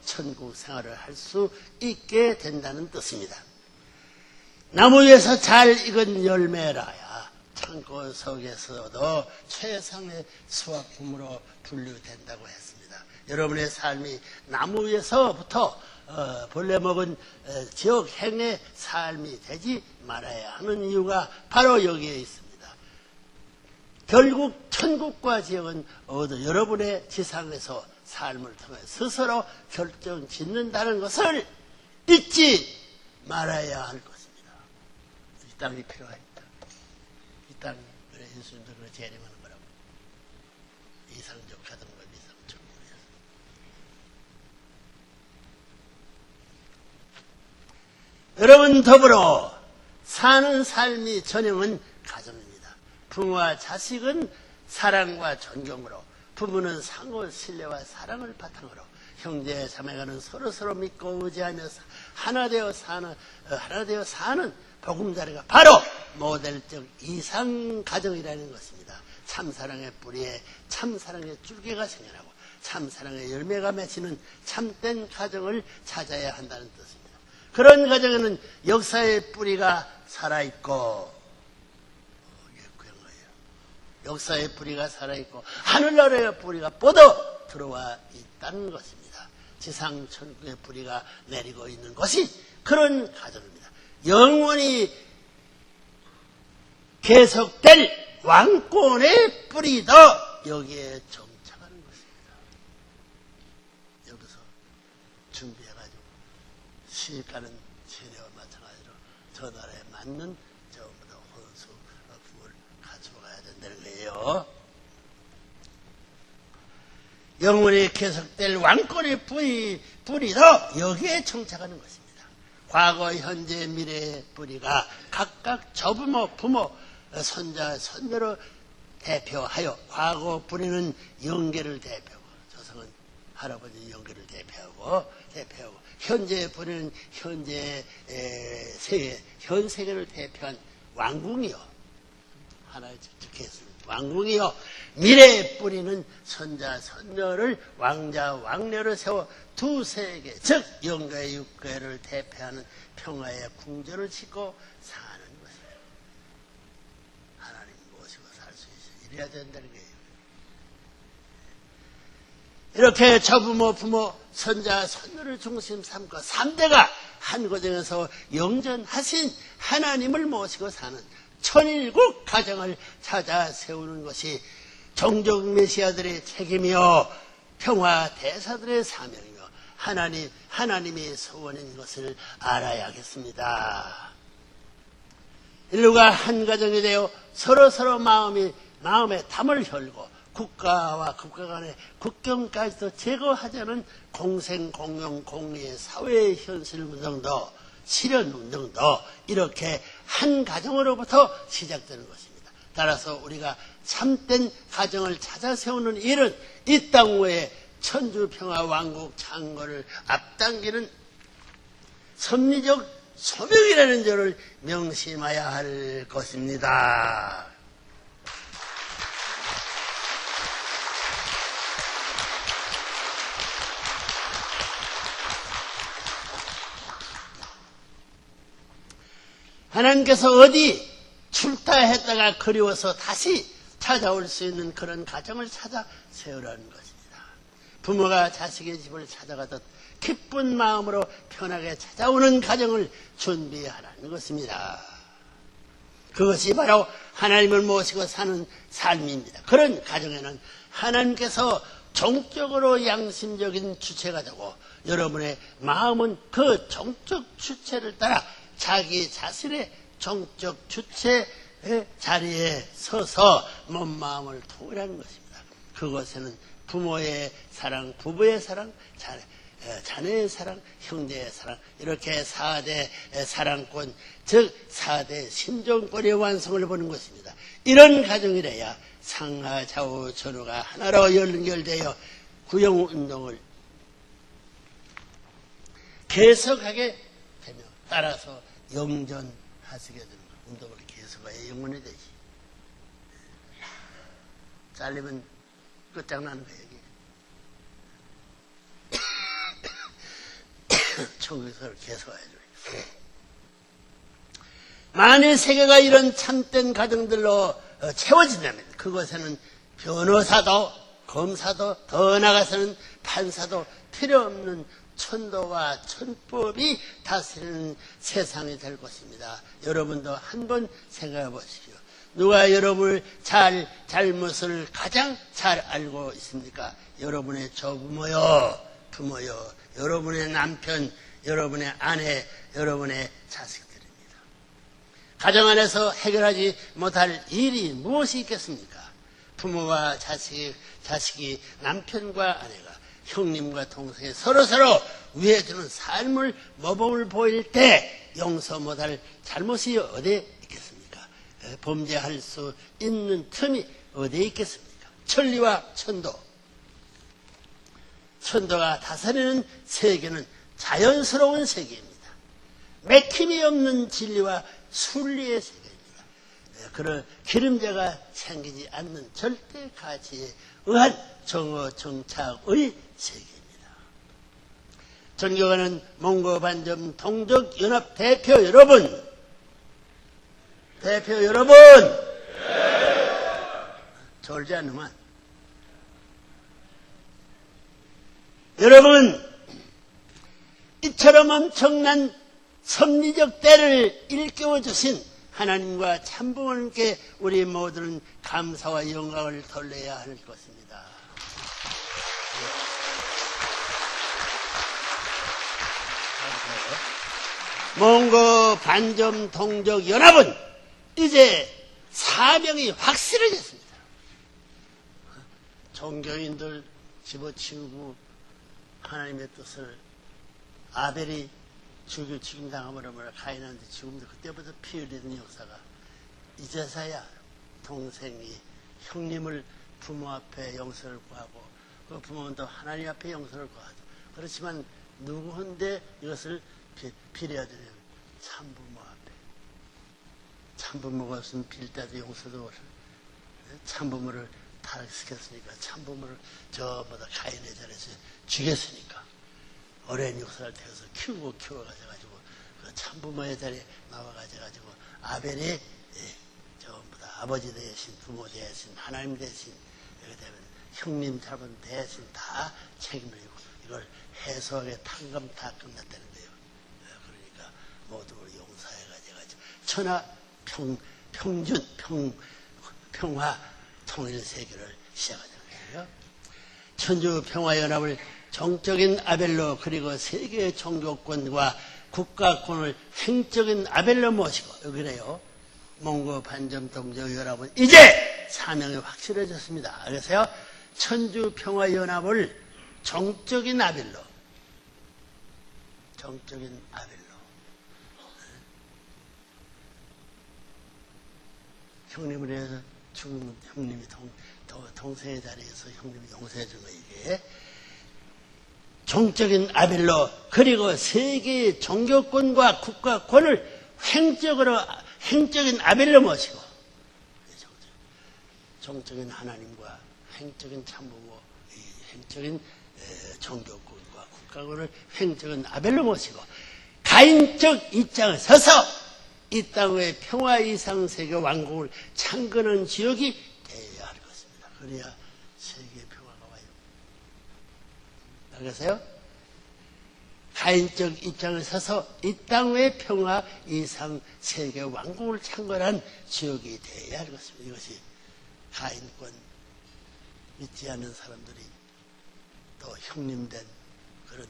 천국 생활을 할 수 있게 된다는 뜻입니다. 나무 위에서 잘 익은 열매라야 창고 속에서도 최상의 수확품으로 분류된다고 했습니다. 여러분의 삶이 나무 위에서부터 벌레 먹은 지옥 행의 삶이 되지 말아야 하는 이유가 바로 여기에 있습니다. 결국 천국과 지옥은 여러분의 지상에서 삶을 통해 스스로 결정 짓는다는 것을 잊지 말아야 할 것입니다. 이 땅이 필요합니다. 이 땅이 그래 예수님도 그걸 재림하는 거라고. 이상적 가정과 이상천국을 위해서. 여러분 더불어 사는 삶이 전형은 가정입니다. 부모와 자식은 사랑과 존경으로, 부부는 상호 신뢰와 사랑을 바탕으로 형제 자매가는 서로서로 믿고 의지하며 하나 되어 사는 보금자리가 바로 모델적 이상 가정이라는 것입니다. 참사랑의 뿌리에 참사랑의 줄기가 생겨나고 참사랑의 열매가 맺히는 참된 가정을 찾아야 한다는 뜻입니다. 그런 가정에는 역사의 뿌리가 살아있고, 역사의 뿌리가 살아있고 하늘나라의 뿌리가 뻗어 들어와 있다는 것입니다. 지상 천국의 뿌리가 내리고 있는 것이 그런 가정입니다. 영원히 계속될 왕권의 뿌리도 여기에 정착하는 것입니다. 여기서 준비해가지고 시집가는 세례와 마찬가지로 저 나라에 맞는 전부 다 혼수 부를 갖춰가야 된다는 거예요. 영원히 계속될 왕권의 뿌리도 여기에 정착하는 것입니다. 과거, 현재, 미래의 뿌리가 각각 조부모, 부모, 손자, 손녀로 대표하여 과거 뿌리는 영계를 대표하고 조상은 할아버지 영계를 대표하고 현재 뿌리는 현 세계를 대표한 왕궁이요. 하나 적혀있습니다. 왕궁이요. 미래에 뿌리는 선자 선녀를 왕자 왕녀를 세워 두 세계 즉 영계 육계를 대표하는 평화의 궁전을 짓고 사는 것이에요. 하나님 모시고 살 수 있어요. 이래야 된다는 거예요. 이렇게 저부모 부모 선자 선녀를 중심 삼고 3대가 한 고정에서 영전하신 하나님을 모시고 사는 천일국 가정을 찾아 세우는 것이 종족 메시아들의 책임이요 평화 대사들의 사명이며 하나님의 소원인 것을 알아야겠습니다. 인류가 한 가정이 되어 서로 마음에 담을 열고 국가와 국가 간의 국경까지도 제거하자는 공생 공용 공리의 사회의 현실 운동도 실현 운동도 이렇게 한 가정으로부터 시작되는 것입니다. 따라서 우리가 참된 가정을 찾아 세우는 일은 이 땅 외에 천주평화 왕국 창건을 앞당기는 섭리적 소명이라는 점을 명심해야 할 것입니다. 하나님께서 어디 출타했다가 그리워서 다시 찾아올 수 있는 그런 가정을 찾아 세우라는 것입니다. 부모가 자식의 집을 찾아가듯 기쁜 마음으로 편하게 찾아오는 가정을 준비하라는 것입니다. 그것이 바로 하나님을 모시고 사는 삶입니다. 그런 가정에는 하나님께서 종적으로 양심적인 주체가 되고 여러분의 마음은 그 종적 주체를 따라 자기 자신의 종적 주체의 자리에 서서 몸 마음을 통일하는 것입니다. 그것에는 부모의 사랑, 부부의 사랑, 자녀의 사랑, 형제의 사랑 이렇게 4대 사랑권 즉 4대 심정권의 완성을 보는 것입니다. 이런 가정이래야 상하 좌우 전후가 하나로 연결되어 구영운동을 계속하게 되며 따라서 영전하시게 되는 거예요. 운동을 계속해야 영원히 되지. 잘리면 끝장나는 거예요. 청소를 계속해야죠. 만일 세계가 이런 참된 가정들로 채워진다면 그것에는 변호사도 검사도 더 나아가서는 판사도 필요 없는 천도와 천법이 다스리는 세상이 될 것입니다. 여러분도 한번 생각해 보십시오. 누가 여러분을 잘못을 가장 잘 알고 있습니까? 여러분의 조부모요, 부모요, 여러분의 남편, 여러분의 아내, 여러분의 자식들입니다. 가정 안에서 해결하지 못할 일이 무엇이 있겠습니까? 부모와 자식이 남편과 아내가 형님과 동생이 서로서로 위해주는 삶을 모범을 보일 때 용서 못할 잘못이 어디에 있겠습니까? 범죄할 수 있는 틈이 어디에 있겠습니까? 천리와 천도가 다스리는 세계는 자연스러운 세계입니다. 맥힘이 없는 진리와 순리의 세계입니다. 그런 기름자가 생기지 않는 절대 가치에 의한 정어 정착의 세계입니다. 존경하는 몽고 반점 동족 연합 대표 여러분, 졸지 않으면 여러분 이처럼 엄청난 섭리적 때를 일깨워 주신 하나님과 참부모님께 우리 모두는 감사와 영광을 돌려야 할 것입니다. 몽고 반점 동족 연합은 이제 사명이 확실해졌습니다. 종교인들 집어치우고 하나님의 뜻을 아벨이 죽임당하면 가인한테 죽음도 그때부터 피 흘리는 역사가 이제서야 동생이 형님을 부모 앞에 용서를 구하고 그 부모도 하나님 앞에 용서를 구하죠. 그렇지만 누구한테 이것을 빌어야 되냐면 참부모 앞에. 참부모가 없으면 빌 때도 용서도 없어요. 참부모를 타락시켰으니까 참부모를 전부 다 가인의 자리에서 죽였으니까 어린 육사를 태워서 키워가지고 그 참부모의 자리에 나와가지고 아벨이 전부 다 아버지 대신 부모 대신 하나님 대신 이렇게 되면 형님 자본 대신 다 책임을 지고 이걸 해소하게 탕감 다 끝났다는데요. 그러니까 모두 우리 용서해가지고 천하 평화 통일 세계를 시작하는 거예요. 천주 평화연합을 정적인 아벨로 그리고 세계의 종교권과 국가권을 행적인 아벨로 모시고 그래요. 몽고 반점 동족 연합은 이제 사명이 확실해졌습니다. 그래서요. 천주 평화연합을 정적인 아벨로 형님을 위해서 죽은 형님이 동생의 자리에서 형님이 용서해 준 거 이게 정적인 아벨로 그리고 세계의 종교권과 국가권을 행적인 아벨로 모시고 정적인 하나님과 행적인 참부모 행적인 종교권과 국가권을 행적인 아벨로 모시고 가인적 입장을 서서 이 땅의 평화 이상 세계 왕국을 창건하는 지역이 되어야 할 것입니다. 그래야 세계의 평화가 와요. 알겠어요? 가인적 입장을 서서 이 땅의 평화 이상 세계 왕국을 창건한 지역이 되어야 할 것입니다. 이것이 가인권 믿지 않는 사람들이 또 형님된 그런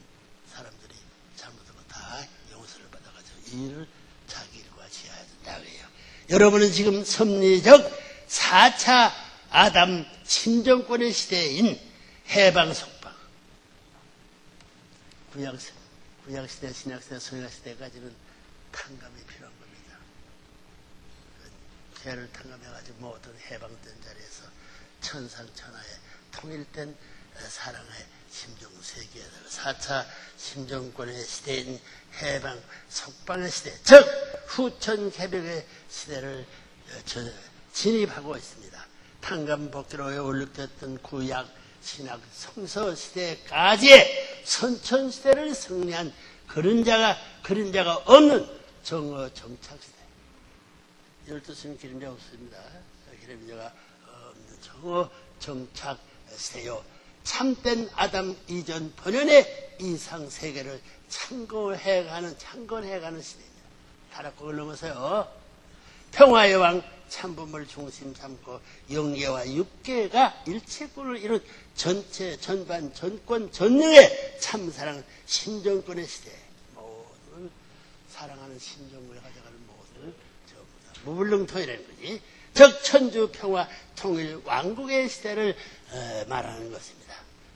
사람들이 잘못하면 다 용서를 받아가지고 이 일을 자기 일과 지어야 된다고 해요. 여러분은 지금 섭리적 4차 아담 신정권의 시대인 해방 속방 구약시대, 신약시대, 성약시대까지는 탕감이 필요한 겁니다. 죄를 탕감해가지고 모든 해방된 자리에서 천상천하에 통일된 사랑의 심정 세계에 4차 심정권의 시대인 해방 속방의 시대 즉 후천 개벽의 시대를 진입하고 있습니다. 탕감복기로 올렸던 구약 신약 성서 시대까지 선천 시대를 승리한 그림자가 없는 정어 정착 시대 12스는 그림자 없습니다. 그림자가 없는 정어 정착 시대요. 참된 아담 이전 번연의 이상 세계를 창건해가는 시대입니다. 타락국을 넘어서요. 평화의 왕 참부모를 중심 삼고 영계와 육계가 일체권을 이룬 전체 전반 전권 전능의 참사랑 신정권의 시대. 모든 사랑하는 신정을 가져가는 모든 전부 다 무불능통이라는 거지. 즉 천주 평화 통일 왕국의 시대를 말하는 것입니다.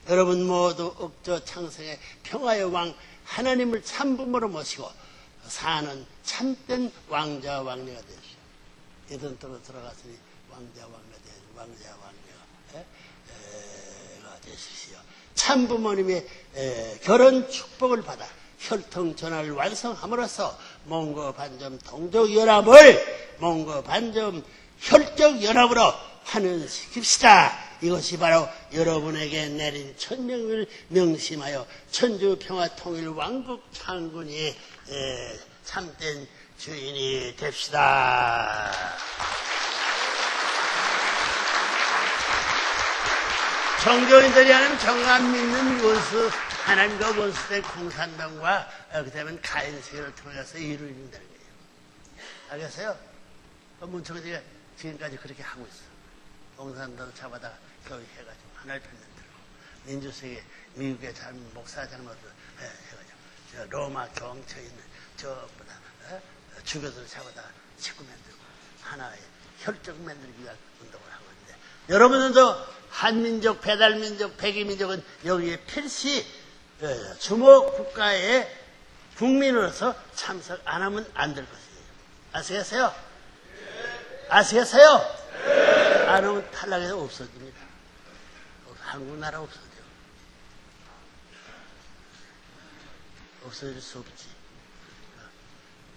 여러분 모두 억저 창성의 평화의 왕 하나님을 참부모로 모시고 사는 참된 왕자 왕녀가 되십시오. 예전 땅으로 들어갔으니 왕자 왕녀가 되십시오. 참부모님의 결혼 축복을 받아 혈통 전화를 완성함으로써 몽고 반점 동족 연합을 몽고 반점 혈적 연합으로 환원시킵시다. 이것이 바로 여러분에게 내린 천명을 명심하여 천주 평화 통일 왕국 창군이 참된 주인이 됩시다. 종교인들이 하는 정안 믿는 원수 하나님과 원수된 공산당과 그다음에 가인세계를 통해서 이루어진다는 거예요. 알겠어요? 문청지가 지금까지 그렇게 하고 있어. 공산당 잡아다가 교육해가지고 하나의 편을 들고 민주세계 미국의 목사 잘못을 해가지고 저 로마 경처에 있는 전부 다 주교들을 잡아다가 식구 만들고 하나의 혈적 만들기 위한 운동을 하고 있는데 여러분들도 한민족, 배달민족, 백이민족은 여기에 필시 주목 국가의 국민으로서 참석 안 하면 안 될 것이에요. 아시겠어요? 아시겠어요? 안 하면 탈락해서 없어집니다. 한국 나라 없어져요. 없어질 수 없지.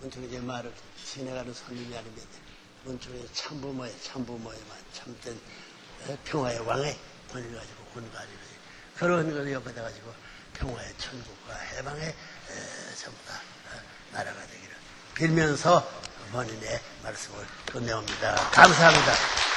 문충의 말을 지내가는 손님이 아니면 문충의 참부모에 참부모에만 참된 평화의 왕의 권위를 가지고 군가리를 그런 걸 옆에다 가지고 평화의 천국과 해방의 전부 다 나라가 되기를 빌면서 본인의 말씀을 끝내옵니다. 감사합니다.